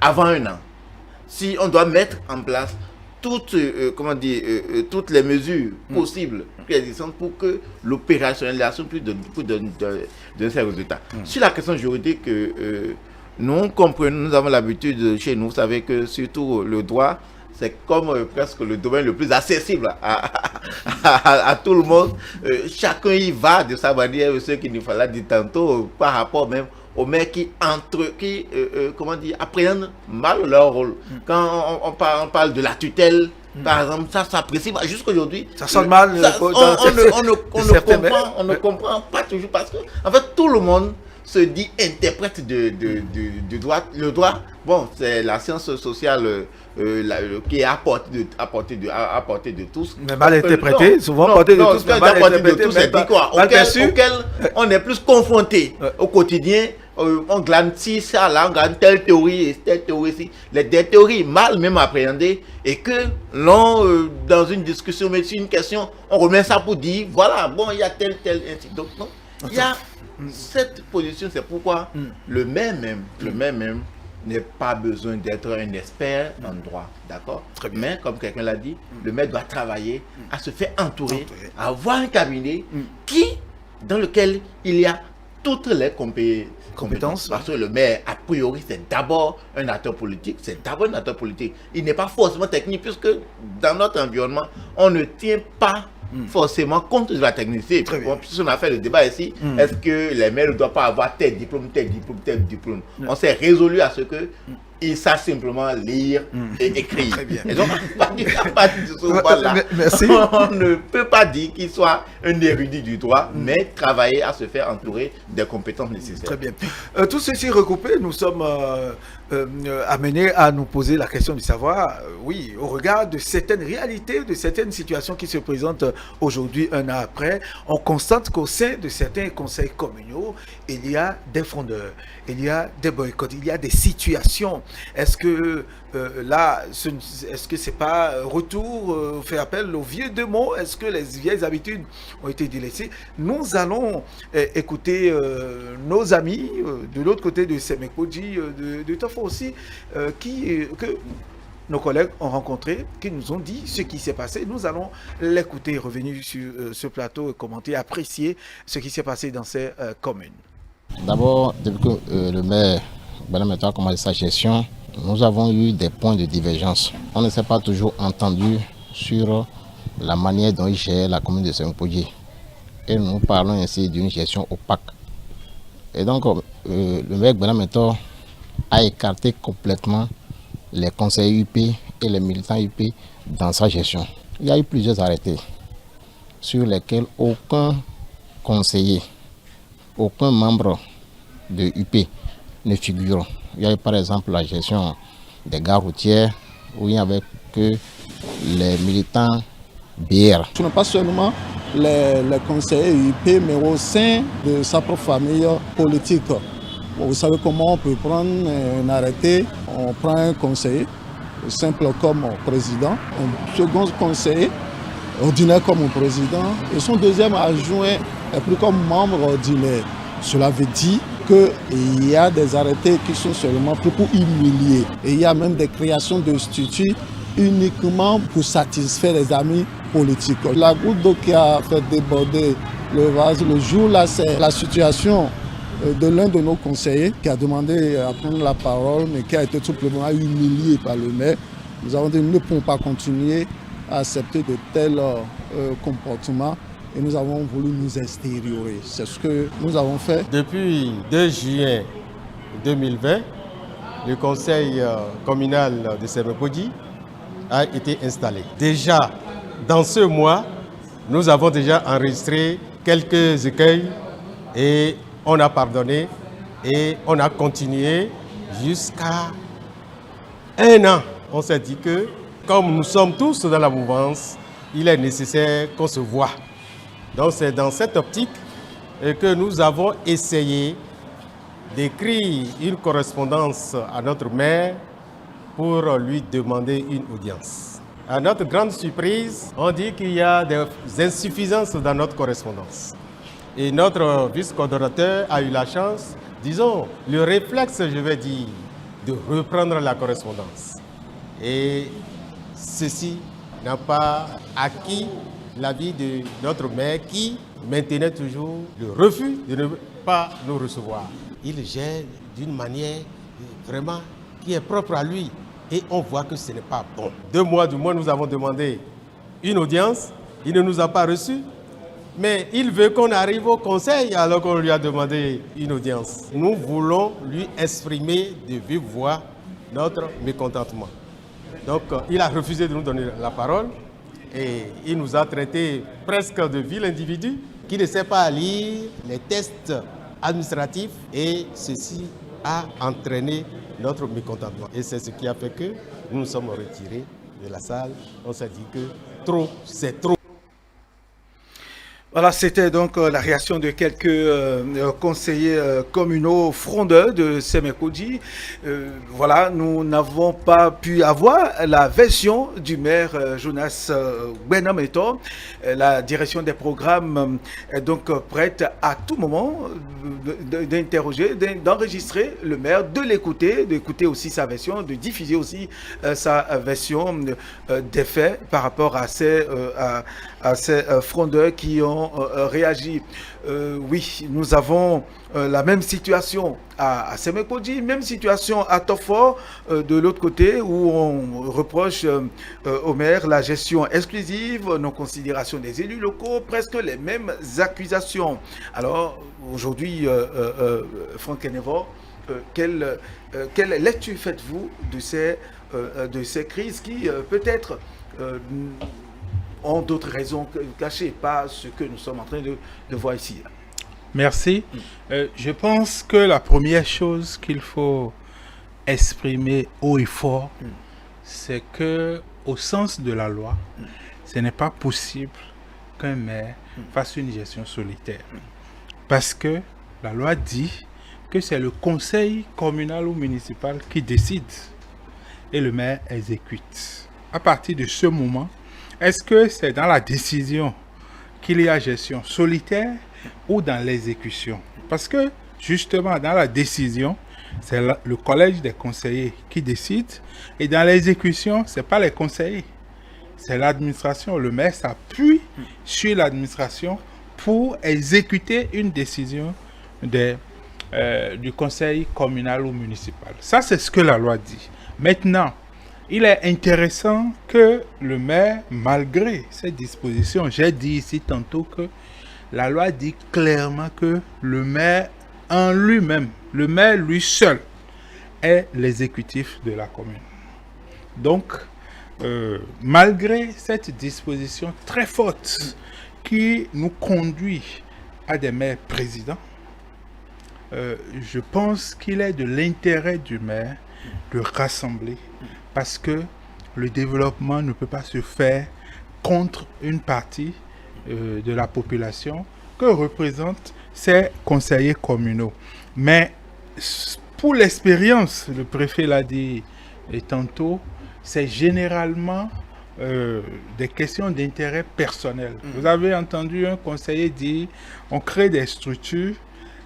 avant un an. Si on doit mettre en place toutes les mesures possibles existantes pour que l'opérationnalisation puisse donner ses résultats. Sur la question juridique, nous comprenons, nous avons l'habitude chez nous, vous savez que surtout le droit, c'est comme presque le domaine le plus accessible à tout le monde. Chacun y va de sa manière, ce qu'il nous fallait dire tantôt, par rapport même aux maires qui appréhendent mal leur rôle. Quand on parle de la tutelle, par exemple, ça s'apprécie. Jusqu'aujourd'hui, ça sonne mal. On ne comprend pas toujours parce que, en fait, tout le monde se dit interprète du droit. Le droit, bon, c'est la science sociale qui est à portée de tous. Mais mal interprété, souvent portée de tous. Mais mal interprété, c'est dit quoi, auquel on est plus confronté au quotidien. On glane ci, ça, là, on glane telle théorie et telle théorie ici. Des théories mal même appréhendées et que dans une discussion, mais sur une question, on remet ça pour dire, voilà, bon, il y a tel, ainsi. Donc, non, il y a cette position, c'est pourquoi le maire même n'a pas besoin d'être un expert en droit, d'accord? Mais, comme quelqu'un l'a dit, le maire doit travailler à se faire entourer, à avoir un cabinet dans lequel il y a toutes les compétences. Parce que le maire, a priori, c'est d'abord un acteur politique. Il n'est pas forcément technique, puisque dans notre environnement, on ne tient pas forcément compte de la technicité. Puisqu'on a fait le débat ici, est-ce que les maires ne doivent pas avoir tel diplôme? On s'est résolu à ce que ils savent simplement lire et écrire. Et donc, à partir de ce moment-là, on ne peut pas dire qu'il soit un érudit du droit, mais travailler à se faire entourer des compétences nécessaires. Très bien. Tout ceci recoupé, nous sommes amenés à nous poser la question de savoir, oui, au regard de certaines réalités, de certaines situations qui se présentent aujourd'hui, un an après, on constate qu'au sein de certains conseils communaux, il y a des frondeurs, il y a des boycotts, il y a des situations. Est-ce que là, est-ce que c'est pas retour, fait appel aux vieux démons? Est-ce que les vieilles habitudes ont été délaissées? Nous allons écouter nos amis de l'autre côté de Semekodji, de Tofo aussi, que nos collègues ont rencontré, qui nous ont dit ce qui s'est passé. Nous allons l'écouter, revenir sur ce plateau et commenter, apprécier ce qui s'est passé dans ces communes. D'abord, depuis que le maire Benametor a commencé sa gestion, nous avons eu des points de divergence. On ne s'est pas toujours entendu sur la manière dont il gère la commune de Semekodji. Et nous parlons ainsi d'une gestion opaque. Et donc, le maire Benametor a écarté complètement les conseillers UP et les militants UP dans sa gestion. Il y a eu plusieurs arrêtés sur lesquels aucun conseiller, aucun membre de UP ne figure. Il y a eu par exemple la gestion des gares routières où il n'y avait que les militants BR. Ce n'est pas seulement les conseillers UIP, mais au sein de sa propre famille politique. Vous savez comment on peut prendre un arrêté, on prend un conseiller, simple comme président, un second conseiller, ordinaire comme président, et son deuxième adjoint est pris comme membre ordinaire. Cela veut dire qu'il y a des arrêtés qui sont seulement pris pour humilier. Et il y a même des créations de statuts uniquement pour satisfaire les amis politiques. La goutte d'eau qui a fait déborder le vase le jour là, c'est la situation de l'un de nos conseillers qui a demandé à prendre la parole, mais qui a été tout simplement humilié par le maire. Nous avons dit que nous ne pouvons pas continuer à accepter de tels comportements et nous avons voulu nous extériorer. C'est ce que nous avons fait. Depuis 2 juin 2020, le conseil communal de Semekodi a été installé. Déjà, dans ce mois, nous avons déjà enregistré quelques écueils et on a pardonné et on a continué jusqu'à 1 an. On s'est dit que, comme nous sommes tous dans la mouvance, il est nécessaire qu'on se voie. Donc c'est dans cette optique que nous avons essayé d'écrire une correspondance à notre maire pour lui demander une audience. À notre grande surprise, on dit qu'il y a des insuffisances dans notre correspondance. Et notre vice-coordonnateur a eu la chance, disons, le réflexe, je vais dire, de reprendre la correspondance. Et ceci n'a pas acquis l'avis de notre maire qui maintenait toujours le refus de ne pas nous recevoir. Il gère d'une manière vraiment qui est propre à lui et on voit que ce n'est pas bon. 2 mois du moins, nous avons demandé une audience, il ne nous a pas reçus. Mais il veut qu'on arrive au conseil alors qu'on lui a demandé une audience. Nous voulons lui exprimer de vive voix notre mécontentement. Donc il a refusé de nous donner la parole et il nous a traités presque de vil individu qui ne sait pas lire les tests administratifs et ceci a entraîné notre mécontentement. Et c'est ce qui a fait que nous nous sommes retirés de la salle. On s'est dit que trop, c'est trop. Voilà, c'était donc la réaction de quelques conseillers communaux frondeurs de Semekodi. Voilà, nous n'avons pas pu avoir la version du maire Jonas Gbenametor. La direction des programmes est donc prête à tout moment d'interroger, d'enregistrer le maire, de l'écouter, d'écouter aussi sa version, de diffuser aussi sa version des faits par rapport à ces frondeurs qui ont réagi. Oui, nous avons la même situation à Semekodi, même situation à Tofo, de l'autre côté, où on reproche au maire la gestion exclusive, non-considération des élus locaux, presque les mêmes accusations. Alors, aujourd'hui, Franck Kenevor, quelle lecture faites-vous de ces crises qui, peut-être, ont d'autres raisons cachées, pas ce que nous sommes en train de voir ici. Merci. Je pense que la première chose qu'il faut exprimer haut et fort, c'est que, au sens de la loi, ce n'est pas possible qu'un maire fasse une gestion solitaire. Parce que la loi dit que c'est le conseil communal ou municipal qui décide et le maire exécute. À partir de ce moment, est-ce que c'est dans la décision qu'il y a gestion solitaire ou dans l'exécution? Parce que, justement, dans la décision, c'est le collège des conseillers qui décide. Et dans l'exécution, ce n'est pas les conseillers. C'est l'administration. Le maire s'appuie sur l'administration pour exécuter une décision du conseil communal ou municipal. Ça, c'est ce que la loi dit. Maintenant, il est intéressant que le maire, malgré ces dispositions, j'ai dit ici tantôt que la loi dit clairement que le maire en lui-même, le maire lui seul, est l'exécutif de la commune. Donc, malgré cette disposition très forte qui nous conduit à des maires présidents, je pense qu'il est de l'intérêt du maire de rassembler, parce que le développement ne peut pas se faire contre une partie de la population que représentent ces conseillers communaux. Mais pour l'expérience, le préfet l'a dit tantôt, c'est généralement des questions d'intérêt personnel. Vous avez entendu un conseiller dire on crée des structures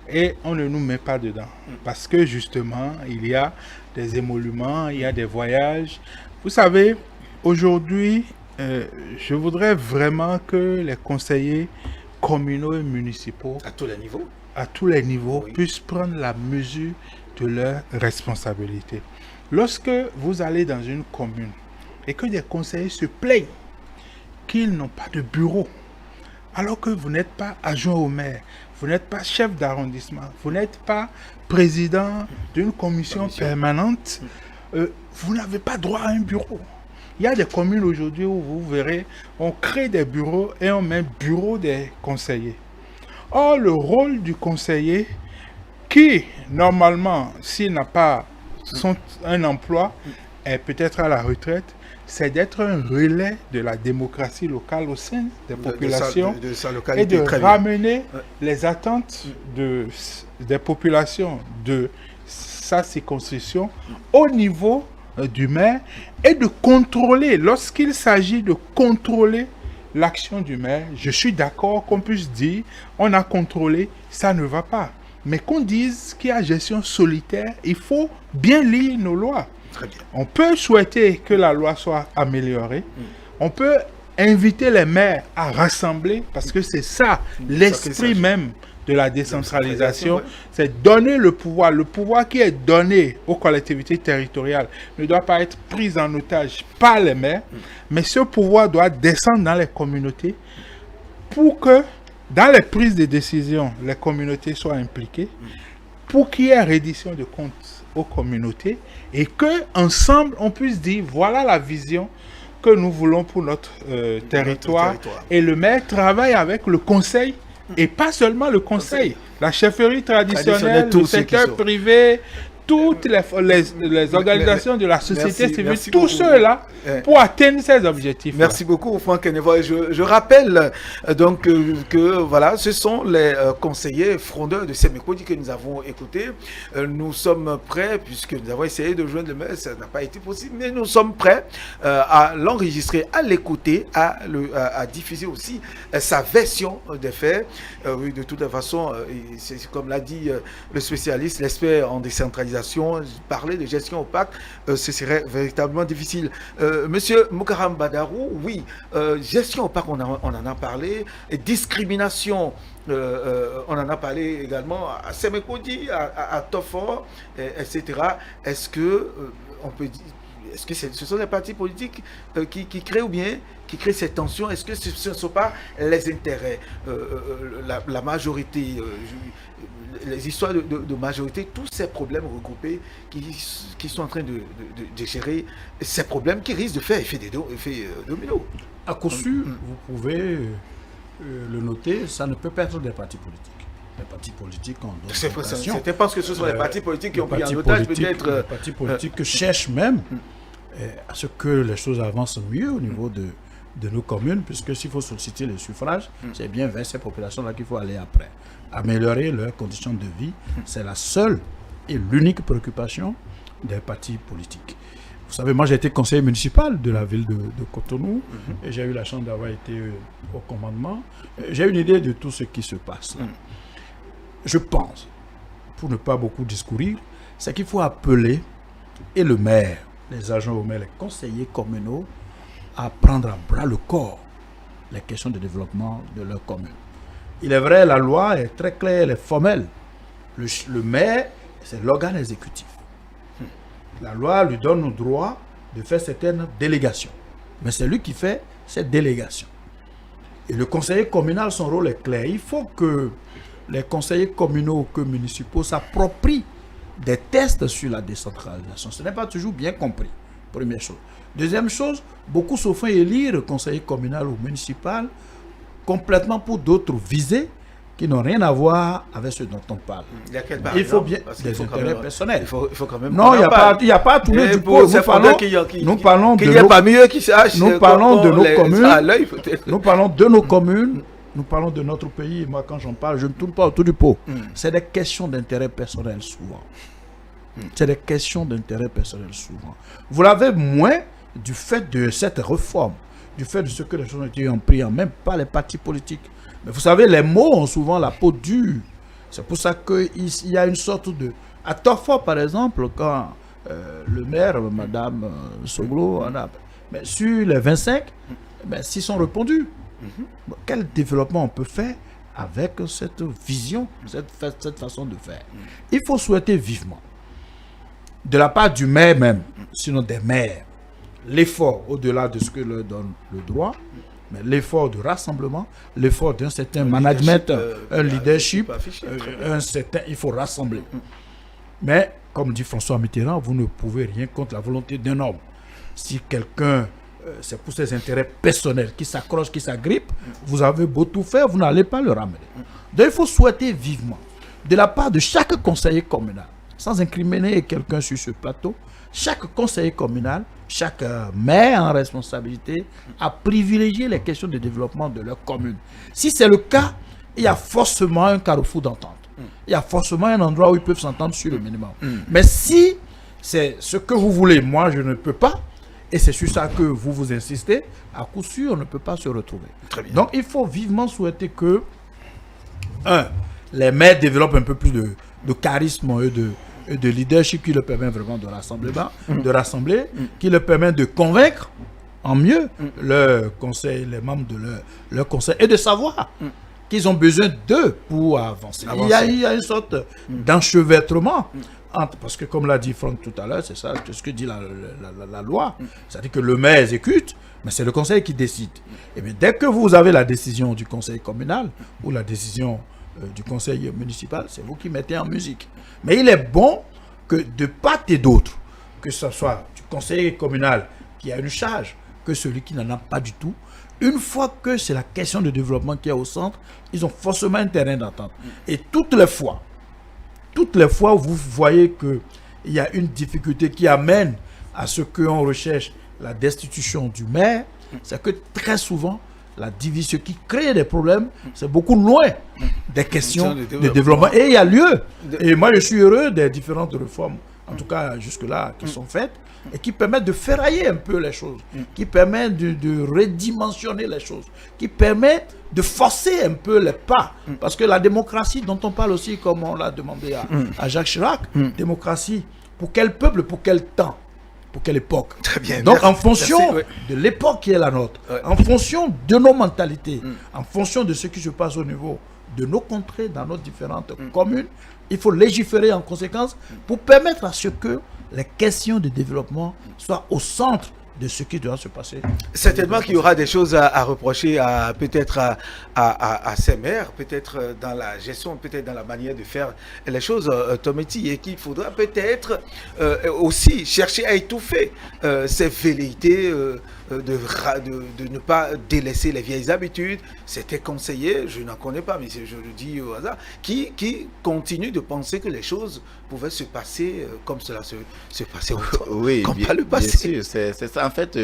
et on ne nous met pas dedans. Parce que justement, il y a des émoluments, il y a des voyages. Vous savez, aujourd'hui, je voudrais vraiment que les conseillers communaux et municipaux, à tous les niveaux, puissent prendre la mesure de leurs responsabilités. Lorsque vous allez dans une commune et que des conseillers se plaignent qu'ils n'ont pas de bureau, alors que vous n'êtes pas adjoint au maire, vous n'êtes pas chef d'arrondissement, vous n'êtes pas président d'une commission permanente, vous n'avez pas droit à un bureau. Il y a des communes aujourd'hui où vous verrez, on crée des bureaux et on met bureau des conseillers. Or, le rôle du conseiller, qui normalement, s'il n'a pas un emploi, est peut-être à la retraite, c'est d'être un relais de la démocratie locale au sein des populations et de ramener les attentes des populations de sa circonscription au niveau du maire et de contrôler, lorsqu'il s'agit de contrôler l'action du maire, je suis d'accord qu'on puisse dire on a contrôlé, ça ne va pas. Mais qu'on dise qu'il y a gestion solitaire, il faut bien lire nos lois. Très bien. On peut souhaiter que la loi soit améliorée. On peut inviter les maires à rassembler, parce que c'est ça, l'esprit même de la décentralisation, c'est donner le pouvoir. Le pouvoir qui est donné aux collectivités territoriales ne doit pas être pris en otage par les maires, mais ce pouvoir doit descendre dans les communautés pour que, dans les prises de décision, les communautés soient impliquées, pour qu'il y ait reddition de comptes aux communautés et qu'ensemble, on puisse dire, voilà la vision que nous voulons pour notre territoire. Et le maire travaille avec le conseil, et pas seulement le conseil, la chefferie traditionnelle, le secteur privé, toutes les organisations de la société civile, tous ceux-là, pour atteindre ces objectifs. Merci beaucoup, Franck Enevoy. Je rappelle donc que voilà, ce sont les conseillers frondeurs de Sémékodi que nous avons écoutés. Nous sommes prêts, puisque nous avons essayé de joindre le maire, ça n'a pas été possible, mais nous sommes prêts à l'enregistrer, à l'écouter, à diffuser aussi sa version des faits. Oui, de toute façon, c'est comme l'a dit le spécialiste, l'expert en décentralisation, parler de gestion opaque, ce serait véritablement difficile. Monsieur Moukaram Badarou, oui, gestion opaque, on en a parlé, et discrimination, on en a parlé également à Sémékodi, à Tofor, etc. Est-ce que on peut dire, est-ce que ce sont les partis politiques qui créent ou bien qui créent ces tensions? Est-ce que ce ne sont pas les intérêts, la majorité, les histoires de majorité, tous ces problèmes regroupés qui sont en train de gérer ces problèmes qui risquent de faire effet domino? À coup sûr, vous pouvez le noter, ça ne peut pas être des partis politiques. Les partis politiques ont d'autres vocations. C'était parce que ce sont les partis politiques qui ont pris en otage peut-être. Les partis politiques cherchent même à ce que les choses avancent mieux au niveau de nos communes, puisque s'il faut solliciter le suffrage, c'est bien vers ces populations-là qu'il faut aller après. Améliorer leurs conditions de vie, c'est la seule et l'unique préoccupation des partis politiques. Vous savez, moi j'ai été conseiller municipal de la ville de Cotonou et j'ai eu la chance d'avoir été au commandement. J'ai une idée de tout ce qui se passe là. Je pense, pour ne pas beaucoup discourir, c'est qu'il faut appeler et le maire, les agents au maire, les conseillers communaux à prendre à bras le corps les questions de développement de leur commune. Il est vrai, la loi est très claire, elle est formelle. Le maire, c'est l'organe exécutif. La loi lui donne le droit de faire certaines délégations. Mais c'est lui qui fait cette délégation. Et le conseiller communal, son rôle est clair. Il faut que les conseillers communaux que municipaux s'approprient des tests sur la décentralisation. Ce n'est pas toujours bien compris, première chose. Deuxième chose, beaucoup se font élire conseiller communal ou municipal complètement pour d'autres visées qui n'ont rien à voir avec ce dont on parle. Il faut bien des intérêts personnels. Il faut quand même. Non, il n'y a pas tous les du coup. Nous parlons de nos communes. Nous parlons de nos communes nous parlons de notre pays, et moi quand j'en parle, je ne tourne pas autour du pot. C'est des questions d'intérêt personnel souvent. C'est des questions d'intérêt personnel souvent. Vous l'avez moins du fait de cette réforme, du fait de ce que les choses ont été pris en main par les partis politiques. Mais vous savez, les mots ont souvent la peau dure. C'est pour ça qu'il y a une sorte de... À Torfort, par exemple, quand le maire, Madame Soglo, mais sur les 25, 6 sont répondus. Quel développement on peut faire avec cette vision, cette façon de faire? Il faut souhaiter vivement, de la part du maire même, sinon des maires, l'effort au-delà de ce que leur donne le droit, mais l'effort de rassemblement, l'effort d'un certain management, un leadership, il faut rassembler. Mais, comme dit François Mitterrand, vous ne pouvez rien contre la volonté d'un homme. Si quelqu'un, c'est pour ses intérêts personnels, qui s'accroche, qui s'agrippe, vous avez beau tout faire, vous n'allez pas le ramener. Donc il faut souhaiter vivement, de la part de chaque conseiller communal, sans incriminer quelqu'un sur ce plateau, chaque conseiller communal, chaque maire en responsabilité a privilégié les questions de développement de leur commune. Si c'est le cas, il y a forcément un carrefour d'entente. Il y a forcément un endroit où ils peuvent s'entendre sur le minimum. Mais si c'est ce que vous voulez, moi je ne peux pas, et c'est sur ça que vous insistez, à coup sûr on ne peut pas se retrouver. Très bien. Donc il faut vivement souhaiter que, les maires développent un peu plus de charisme et de leadership qui leur permet vraiment de rassembler, qui leur permet de convaincre en mieux leur conseil, les membres de leur conseil, et de savoir qu'ils ont besoin d'eux pour avancer. Il y a une sorte d'enchevêtrement, parce que comme l'a dit Franck tout à l'heure, c'est ça, ce que dit la loi, c'est-à-dire que le maire exécute, mais c'est le conseil qui décide. Et bien dès que vous avez la décision du conseil communal ou la décision du conseil municipal, c'est vous qui mettez en musique. Mais il est bon que de part et d'autre, que ce soit du conseiller communal qui a une charge, que celui qui n'en a pas du tout, une fois que c'est la question de développement qui est au centre, ils ont forcément un terrain d'entente. Et toutes les fois où vous voyez qu'il y a une difficulté qui amène à ce qu'on recherche la destitution du maire, c'est que très souvent, la division qui crée des problèmes, c'est beaucoup loin des questions de développement. Et il y a lieu. Et moi, je suis heureux des différentes réformes, en tout cas jusque-là, qui sont faites, et qui permettent de ferrailler un peu les choses, qui permettent de redimensionner les choses, qui permettent de forcer un peu les pas. Parce que la démocratie dont on parle aussi, comme on l'a demandé à Jacques Chirac, démocratie, pour quel peuple, pour quel temps, pour quelle époque. Très bien. Donc en fonction de l'époque qui est la nôtre, en fonction de nos mentalités, en fonction de ce qui se passe au niveau de nos contrées, dans nos différentes communes, il faut légiférer en conséquence pour permettre à ce que les questions de développement soient au centre de ce qui doit se passer. Certainement qu'il y aura des choses à reprocher peut-être à ces maires, peut-être dans la gestion, peut-être dans la manière de faire les choses, Tometi, et qu'il faudra peut-être aussi chercher à étouffer ces velléités de ne pas délaisser les vieilles habitudes. C'était conseillé, je n'en connais pas, mais je le dis au hasard, qui continue de penser que les choses pouvaient se passer comme cela se passait oui, comme par le passé. Bien sûr, c'est ça. En fait,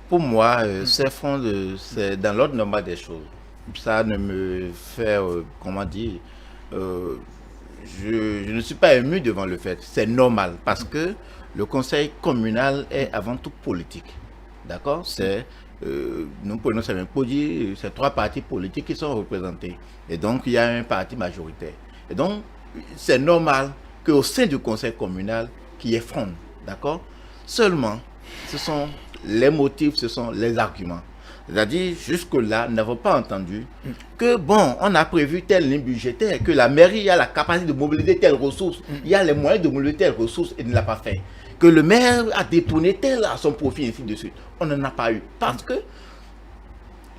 pour moi, c'est dans l'ordre normal des choses. Ça ne me fait, comment dire, je ne suis pas ému devant le fait. C'est normal parce que le conseil communal est avant tout politique. D'accord? Nous prenons ces mêmes produits, c'est 3 partis politiques qui sont représentés. Et donc, il y a un parti majoritaire. Et donc, c'est normal qu'au sein du conseil communal, qu'il y ait front. D'accord? Seulement, ce sont les motifs, ce sont les arguments. C'est-à-dire, jusque-là, nous n'avons pas entendu que, bon, on a prévu telle ligne budgétaire, que la mairie a la capacité de mobiliser telle ressource, il y a les moyens de mobiliser telle ressource et ne l'a pas fait. Que le maire a détourné tel à son profit, ainsi de suite. On n'en a pas eu. Parce que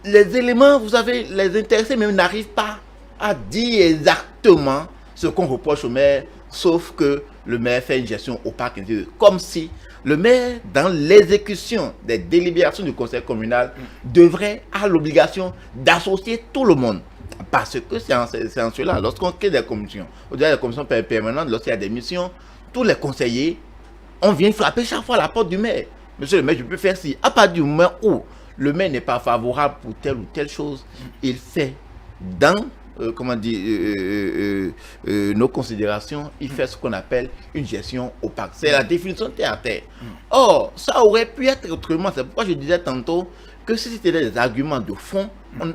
les éléments, vous savez, les intéressés même n'arrivent pas à dire exactement ce qu'on reproche au maire, sauf que le maire fait une gestion opaque, comme si le maire, dans l'exécution des délibérations du conseil communal, devrait avoir l'obligation d'associer tout le monde. Parce que c'est en cela, lorsqu'on crée des commissions, au-delà des commissions permanentes, lorsqu'il y a des missions, tous les conseillers, on vient frapper chaque fois à la porte du maire. Monsieur le maire, je peux faire ci. À partir du moment où le maire n'est pas favorable pour telle ou telle chose, il fait dans nos considérations, il fait ce qu'on appelle une gestion opaque. C'est la définition terre à terre. Or, ça aurait pu être autrement. C'est pourquoi je disais tantôt que si c'était des arguments de fond, on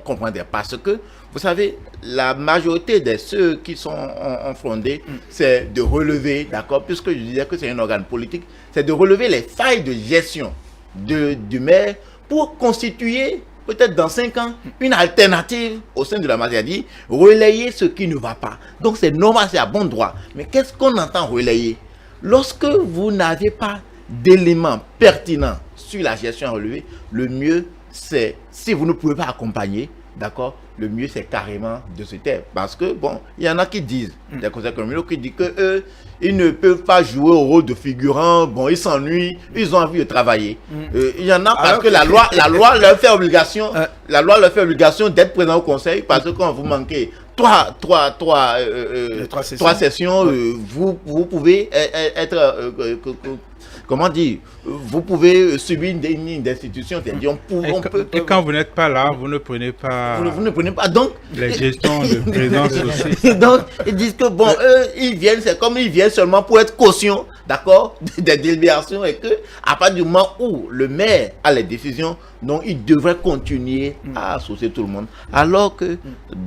comprendrait. Parce que, vous savez, la majorité de ceux qui sont fondés, c'est de relever, d'accord, puisque je disais que c'est un organe politique, c'est de relever les failles de gestion du maire pour constituer peut-être dans 5 ans, une alternative au sein de la maladie, relayer ce qui ne va pas. Donc c'est normal, c'est à bon droit. Mais qu'est-ce qu'on entend relayer? Lorsque vous n'avez pas d'éléments pertinents sur la gestion à relever, le mieux c'est, si vous ne pouvez pas accompagner, d'accord, le mieux c'est carrément de se taire. Parce que, bon, il y en a qui disent, des conseils communaux qui disent que eux, ils ne peuvent pas jouer au rôle de figurant, bon, ils s'ennuient, ils ont envie de travailler. Il y en a parce que la loi leur fait obligation, d'être présent au conseil, parce que quand vous manquez trois sessions, vous pouvez être, comment dire, vous pouvez subir une ligne d'institution. Et quand vous n'êtes pas là, vous ne prenez pas, vous ne prenez pas donc les gestions de présence aussi. Donc, ils disent que bon, eux, ils viennent, c'est comme ils viennent seulement pour être caution, d'accord, des délibérations, et que à partir du moment où le maire a les décisions, donc il devrait continuer à associer tout le monde. Alors que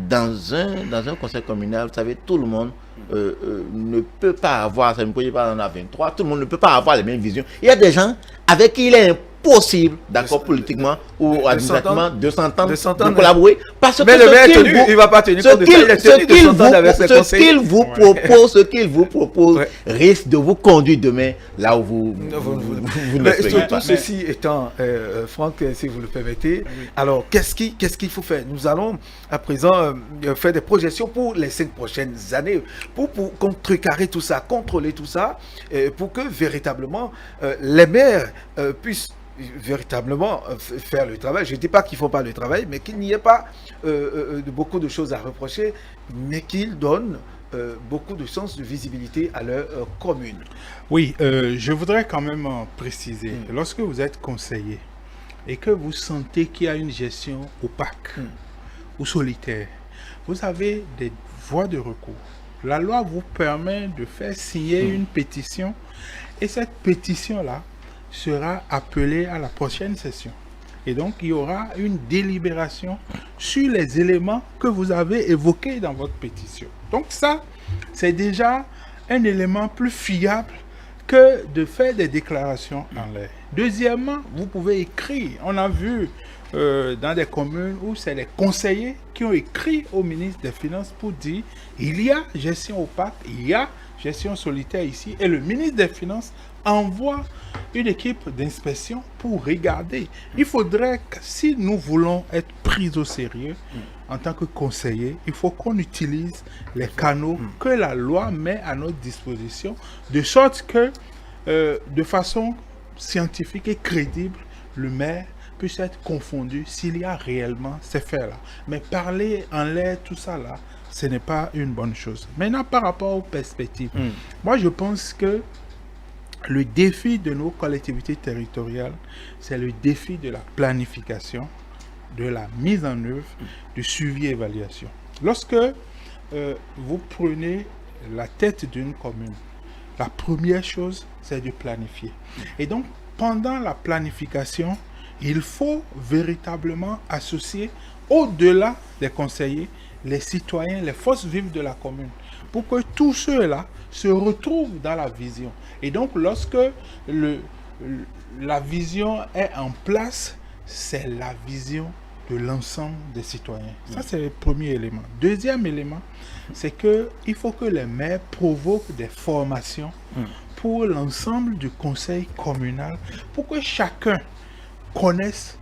dans un conseil communal, vous savez, tout le monde ne peut pas avoir, ça ne peut pas en avoir 23, tout le monde ne peut pas avoir les mêmes visions. Il y a des gens avec qui il est impossible, d'accord, politiquement ou administrativement, de s'entendre, de collaborer. Parce mais que le maire tenu, il ne va pas tenir compte de ça, il est tenu de s'entendre avec ses conseillers. Ce qu'il vous propose risque de vous conduire demain là où vous ne soyez pas. Ceci étant, Franck, si vous le permettez, alors qu'est-ce qu'il faut faire? Nous allons à présent faire des projections pour les 5 prochaines années, pour contrecarrer tout ça, contrôler tout ça, pour que véritablement les maires puissent véritablement faire le travail. Je ne dis pas qu'ils ne font pas le travail, mais qu'il n'y ait pas beaucoup de choses à reprocher, mais qu'ils donnent beaucoup de sens de visibilité à leur commune. Oui, je voudrais quand même préciser, lorsque vous êtes conseiller et que vous sentez qu'il y a une gestion opaque ou solitaire, vous avez des voies de recours. La loi vous permet de faire signer une pétition, et cette pétition-là sera appelée à la prochaine session. Et donc, il y aura une délibération sur les éléments que vous avez évoqués dans votre pétition. Donc ça, c'est déjà un élément plus fiable que de faire des déclarations en l'air. Deuxièmement, vous pouvez écrire. On a vu dans des communes où c'est les conseillers qui ont écrit au ministre des Finances pour dire il y a gestion opaque, il y a gestion solitaire ici, et le ministre des Finances envoie une équipe d'inspection pour regarder. Il faudrait que si nous voulons être pris au sérieux en tant que conseiller, il faut qu'on utilise les canaux que la loi met à notre disposition, de sorte que de façon scientifique et crédible, le maire puisse être confondu s'il y a réellement ces faits-là. Mais parler en l'air, tout ça là, ce n'est pas une bonne chose. Maintenant, par rapport aux perspectives, moi je pense que le défi de nos collectivités territoriales, c'est le défi de la planification, de la mise en œuvre, du suivi et évaluation. Lorsque vous prenez la tête d'une commune, la première chose, c'est de planifier. Et donc, pendant la planification, il faut véritablement associer, au-delà des conseillers, les citoyens, les forces vives de la commune, pour que tous ceux-là se retrouvent dans la vision. Et donc, lorsque la vision est en place, c'est la vision de l'ensemble des citoyens. Ça, c'est le premier élément. Deuxième élément, c'est qu'il faut que les maires provoquent des formations pour l'ensemble du conseil communal, pour que chacun connaisse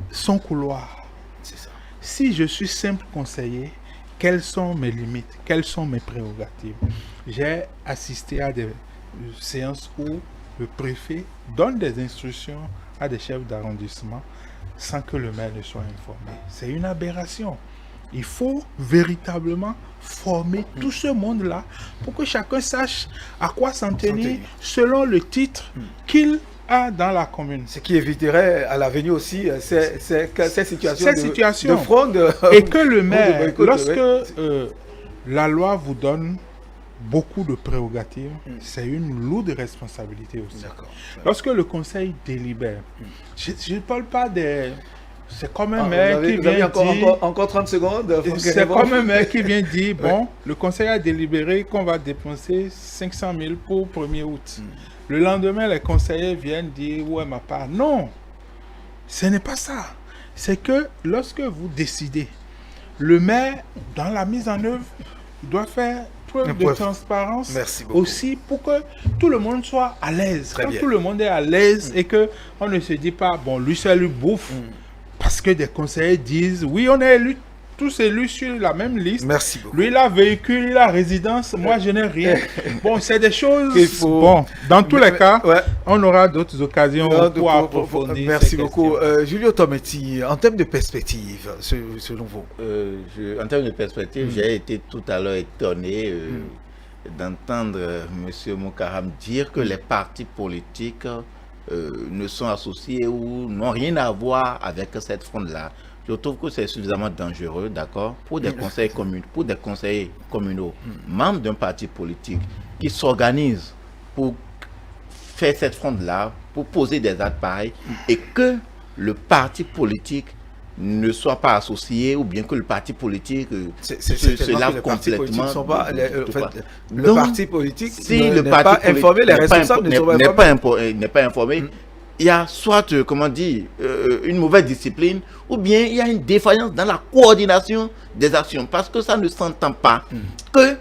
son couloir. C'est ça. Si je suis simple conseiller, quelles sont mes limites? Quelles sont mes prérogatives? J'ai assisté à des séances où le préfet donne des instructions à des chefs d'arrondissement sans que le maire ne soit informé. C'est une aberration. Il faut véritablement former tout ce monde-là pour que chacun sache à quoi s'en tenir selon le titre qu'il a dans la commune. Ce qui éviterait à l'avenir aussi ces situations de fraude. Et que le maire, lorsque la loi vous donne beaucoup de prérogatives, c'est une lourde responsabilité aussi. Lorsque le conseil délibère, je ne parle pas des... C'est comme un maire qui vient dire... Encore 30 secondes. C'est comme un maire qui vient dire, bon, le conseil a délibéré qu'on va dépenser 500 000 pour 1er août. Le lendemain, les conseillers viennent dire, où est ma part? Non, ce n'est pas ça. C'est que lorsque vous décidez, le maire, dans la mise en œuvre, doit faire preuve de transparence aussi pour que tout le monde soit à l'aise. Quand tout le monde est à l'aise et qu'on ne se dit pas, bon, lui seul lui bouffe, parce que des conseillers disent, oui, on est élus, tous élus sur la même liste. Merci beaucoup. Lui, il a véhicule, il a résidence, moi, je n'ai rien. Bon, c'est des choses... Bon, dans tous les cas, on aura d'autres occasions pour approfondir. Merci beaucoup. Julio Tometti, en termes de perspective, selon vous En termes de perspective, j'ai été tout à l'heure étonné d'entendre M. Moukaram dire que les partis politiques ne sont associés ou n'ont rien à voir avec cette fronde-là. Je trouve que c'est suffisamment dangereux, d'accord, pour des conseils communaux, membres d'un parti politique qui s'organisent pour faire cette fronde-là, pour poser des actes pareils, et que le parti politique ne soit pas associé, ou bien que le parti politique se lave complètement. Le parti politique n'est pas informé, les responsables n'est pas informé. Il y a soit, comment dire, une mauvaise discipline, ou bien il y a une défaillance dans la coordination des actions, parce que ça ne s'entend pas que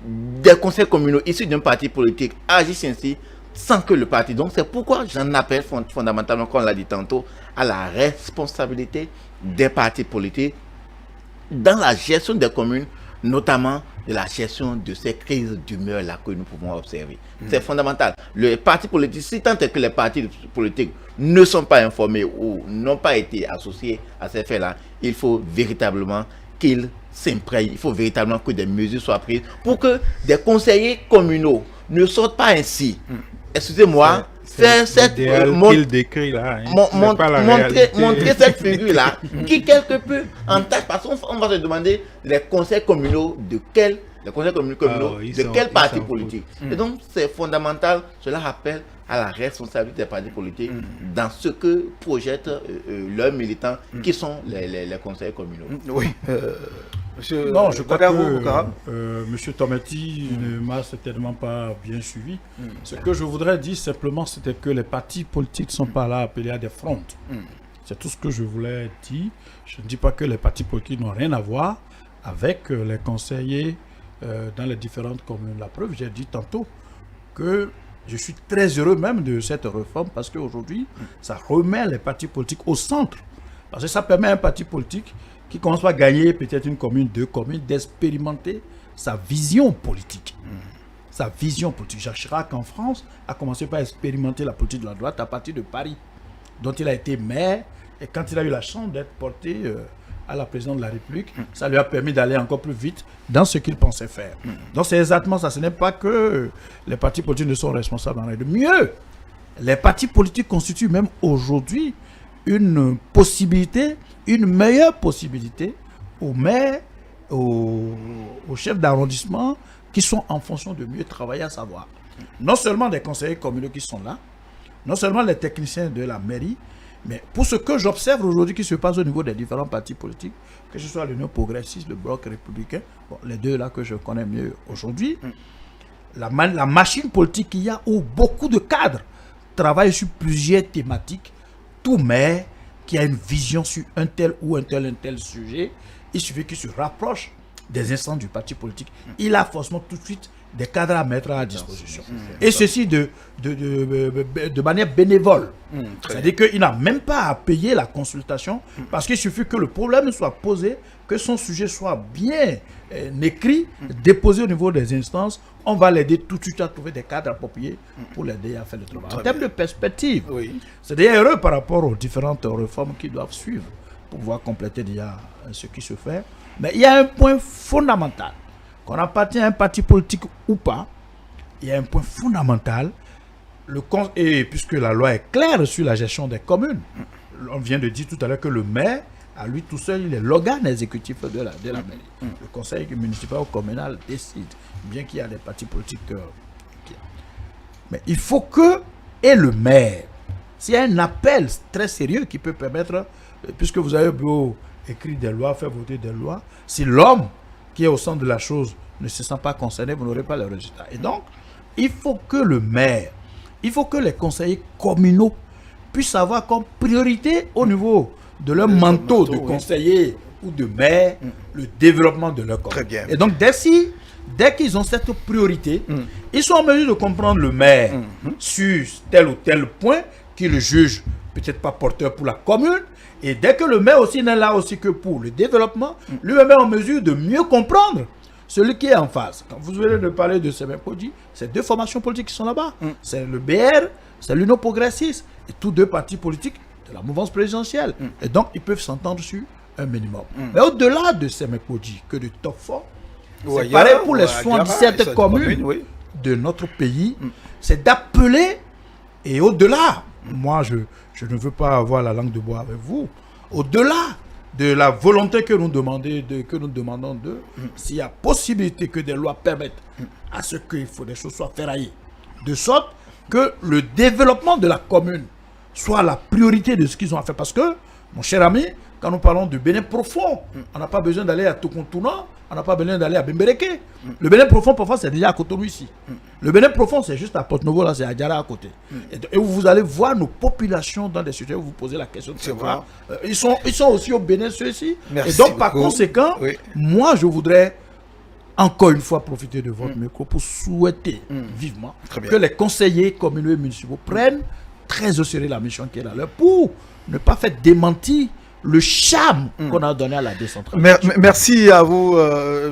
des conseils communaux issus d'un parti politique agissent ainsi sans que le parti. Donc c'est pourquoi j'en appelle fondamentalement, comme on l'a dit tantôt, à la responsabilité des partis politiques dans la gestion des communes, notamment de la gestion de ces crises d'humeur là que nous pouvons observer. C'est fondamental. Le parti politique, si tant est que les partis politiques ne sont pas informés ou n'ont pas été associés à ces faits-là, il faut véritablement qu'ils s'imprègnent, il faut véritablement que des mesures soient prises pour que des conseillers communaux ne sortent pas ainsi. Excusez-moi, faire cette montrer cette figure là qui quelque peu entache, parce qu'on va se demander les conseils communaux de quel parti politique. Et donc c'est fondamental, cela rappelle à la responsabilité des partis politiques dans ce que projettent leurs militants qui sont les conseils communaux. Oui. Non, je crois que M. Tometti ne m'a certainement pas bien suivi. Ce que je voudrais dire simplement, c'était que les partis politiques ne sont pas là appelés à des frontes. C'est tout ce que je voulais dire. Je ne dis pas que les partis politiques n'ont rien à voir avec les conseillers dans les différentes communes. La preuve, j'ai dit tantôt que je suis très heureux même de cette réforme parce qu'aujourd'hui, ça remet les partis politiques au centre. Parce que ça permet à un parti politique qui commence à gagner peut-être une commune, deux communes, d'expérimenter sa vision politique. Sa vision politique. Jacques Chirac en France a commencé par expérimenter la politique de la droite à partir de Paris, dont il a été maire. Et quand il a eu la chance d'être porté à la présidence de la République, ça lui a permis d'aller encore plus vite dans ce qu'il pensait faire. Donc c'est exactement ça. Ce n'est pas que les partis politiques ne sont responsables en rien de mieux. Les partis politiques constituent même aujourd'hui une possibilité, une meilleure possibilité aux maires, aux chefs d'arrondissement qui sont en fonction de mieux travailler, à savoir non seulement des conseillers communaux qui sont là, non seulement les techniciens de la mairie, mais pour ce que j'observe aujourd'hui qui se passe au niveau des différents partis politiques, que ce soit l'Union progressiste, le Bloc républicain, bon, les deux là que je connais mieux aujourd'hui, la machine politique qu'il y a où beaucoup de cadres travaillent sur plusieurs thématiques. Tout maire qui a une vision sur un tel ou un tel sujet, il suffit qu'il se rapproche des instances du parti politique. Il a forcément tout de suite des cadres à mettre à la disposition. Et ceci de manière bénévole. C'est-à-dire qu'il n'a même pas à payer la consultation parce qu'il suffit que le problème soit posé, que son sujet soit bien écrit, déposé au niveau des instances. On va l'aider tout de suite à trouver des cadres appropriés pour l'aider à faire le travail. En termes de perspective, c'est d'ailleurs heureux par rapport aux différentes réformes qui doivent suivre pour pouvoir compléter déjà ce qui se fait. Mais il y a un point fondamental. Qu'on appartient à un parti politique ou pas, il y a un point fondamental et puisque la loi est claire sur la gestion des communes, on vient de dire tout à l'heure que le maire, à lui tout seul, il est l'organe exécutif de la mairie. Le conseil municipal ou communal décide, bien qu'il y a des partis politiques. Mais il faut que, et le maire, s'il y a un appel très sérieux qui peut permettre, puisque vous avez beau écrire des lois, faire voter des lois, si l'homme qui est au centre de la chose ne se sent pas concerné, vous n'aurez pas le résultat. Et donc, il faut que le maire, il faut que les conseillers communaux puissent avoir comme priorité au niveau de leur manteau de conseiller ou de maire le développement de leur commune. Très bien. Et donc, dès qu'ils ont cette priorité, ils sont en mesure de comprendre le maire sur tel ou tel point qui le juge peut-être pas porteur pour la commune. Et dès que le maire aussi n'est là aussi que pour le développement, lui-même est en mesure de mieux comprendre celui qui est en face. Quand vous venez de parler de Semepodji, c'est 2 formations politiques qui sont là-bas. C'est le BR, c'est l'Union progressiste, et tous 2 partis politiques de la mouvance présidentielle. Et donc, ils peuvent s'entendre sur un minimum. Mais au-delà de Semepodji, que de Topfort, c'est pareil pour les 77 communes de notre pays, c'est d'appeler, et au-delà, moi je ne veux pas avoir la langue de bois avec vous, au-delà de la volonté que nous demandons d'eux, s'il y a possibilité que des lois permettent à ce qu'il faut des choses soient ferraillées, de sorte que le développement de la commune soit la priorité de ce qu'ils ont à faire. Parce que, mon cher ami, quand nous parlons de Bénin profond, on n'a pas besoin d'aller à Tokontouna, on n'a pas besoin d'aller à Bembereke. Le Bénin profond, parfois, c'est déjà à Cotonou ici. Le Bénin profond, c'est juste à Porto-Novo, là, c'est à Diara à côté. Et vous allez voir nos populations dans des sujets où vous posez la question de savoir. Ils sont aussi au Bénin, ceux-ci. Et donc, par conséquent, moi, je voudrais encore une fois profiter de votre micro pour souhaiter vivement que les conseillers communaux et municipaux prennent très au sérieux la mission qui est là pour ne pas faire démentir le charme qu'on a donné à la décentralisation. Merci à vous,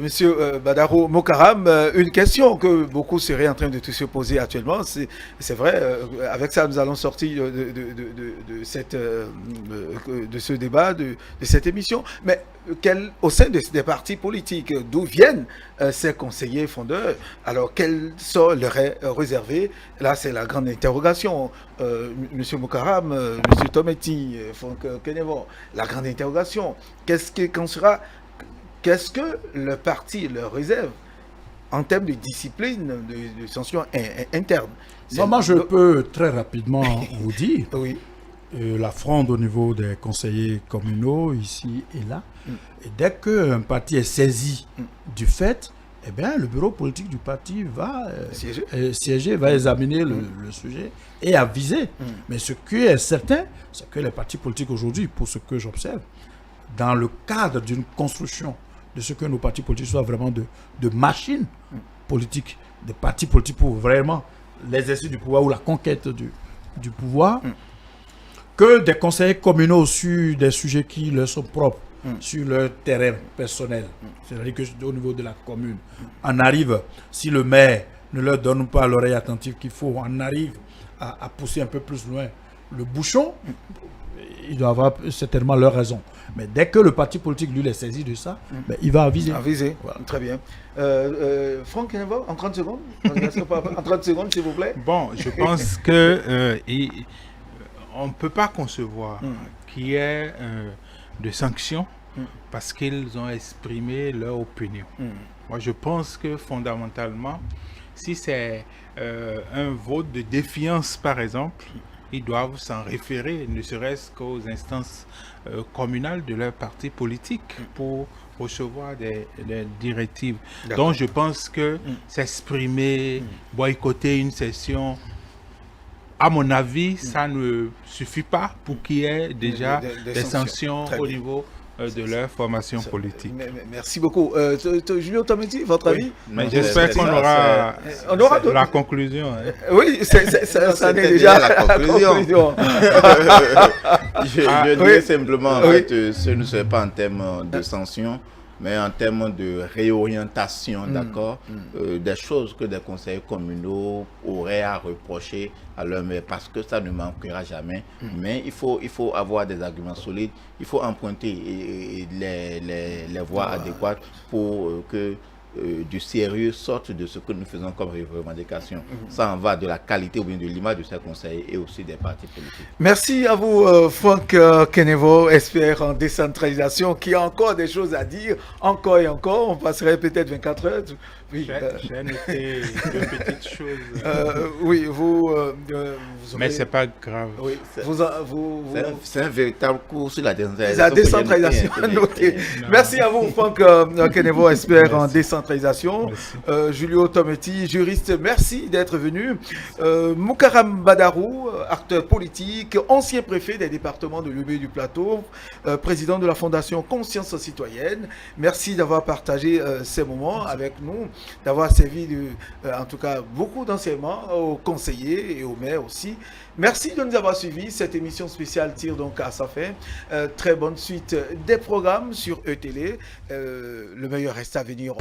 Monsieur Badaro Mokaram. Une question que beaucoup seraient en train de se poser actuellement, c'est vrai, avec ça nous allons sortir de ce débat, de cette émission, mais au sein des partis politiques, d'où viennent ces conseillers fondeurs? Alors, quels sont leur réservés? Là, c'est la grande interrogation. Monsieur Mokaram, Monsieur Tometi, Franck Kenevon, la grande interrogation. Qu'est-ce que le parti leur réserve en termes de discipline, de sanction interne? Moi, je peux très rapidement vous dire la fronde au niveau des conseillers communaux, ici et là. Et dès qu'un parti est saisi du fait, eh bien, le bureau politique du parti va siéger, va examiner le sujet et aviser. Mais ce qui est certain, c'est que les partis politiques aujourd'hui, pour ce que j'observe, dans le cadre d'une construction de ce que nos partis politiques soient vraiment de machines politiques, des partis politiques pour vraiment l'exercice du pouvoir ou la conquête du pouvoir, que des conseillers communaux sur des sujets qui leur sont propres, sur leur terrain personnel, c'est-à-dire qu'au niveau de la commune, on arrive, si le maire ne leur donne pas l'oreille attentive qu'il faut, on arrive à pousser un peu plus loin le bouchon, il doit avoir certainement leur raison. Mais dès que le parti politique, lui, est saisi de ça, il va aviser. Voilà. Très bien. Franck Kenevon, en 30 secondes en 30 secondes, s'il vous plaît. Bon, je pense que on ne peut pas concevoir qu'il y ait de sanctions parce qu'ils ont exprimé leur opinion. Moi, je pense que fondamentalement, si c'est un vote de défiance, par exemple, ils doivent s'en référer, ne serait-ce qu'aux instances communales de leur parti politique pour recevoir des directives. Donc, je pense que s'exprimer, boycotter une session, à mon avis, ça ne suffit pas pour qu'il y ait déjà des sanctions au niveau de leur formation politique. Merci beaucoup. Julio Tometi, votre avis? Mais j'espère qu'on aura la conclusion. Oui, ça n'est déjà la conclusion. Je dirais simplement, en fait, ce ne serait pas en termes de sanctions, mais en termes de réorientation, d'accord, des choses que des conseillers communaux auraient à reprocher à leur maire, parce que ça ne manquera jamais. Mais il faut avoir des arguments solides, il faut emprunter les voies adéquates pour que du sérieux sorte de ce que nous faisons comme revendication. Ça en va de la qualité ou bien de l'image de ces conseillers et aussi des partis politiques. Merci à vous, Franck Kenevo, expert en décentralisation, qui a encore des choses à dire, encore et encore. On passerait peut-être 24 heures. Oui, j'ai noté deux petites choses. Oui, vous mais c'est pas grave. Oui, c'est un véritable cours sur la décentralisation. La décentralisation, notée. Merci à vous, Franck Kenevo, expert en décentralisation. Julio Tometi, juriste, merci d'être venu. Moukaram Badarou, acteur politique, ancien préfet des départements de Lubé du Plateau, président de la Fondation Conscience Citoyenne. Merci d'avoir partagé ces moments avec nous, d'avoir servi en tout cas beaucoup d'enseignements aux conseillers et aux maires aussi. Merci de nous avoir suivis. Cette émission spéciale tire donc à sa fin. Très bonne suite des programmes sur ETélé. Le meilleur reste à venir.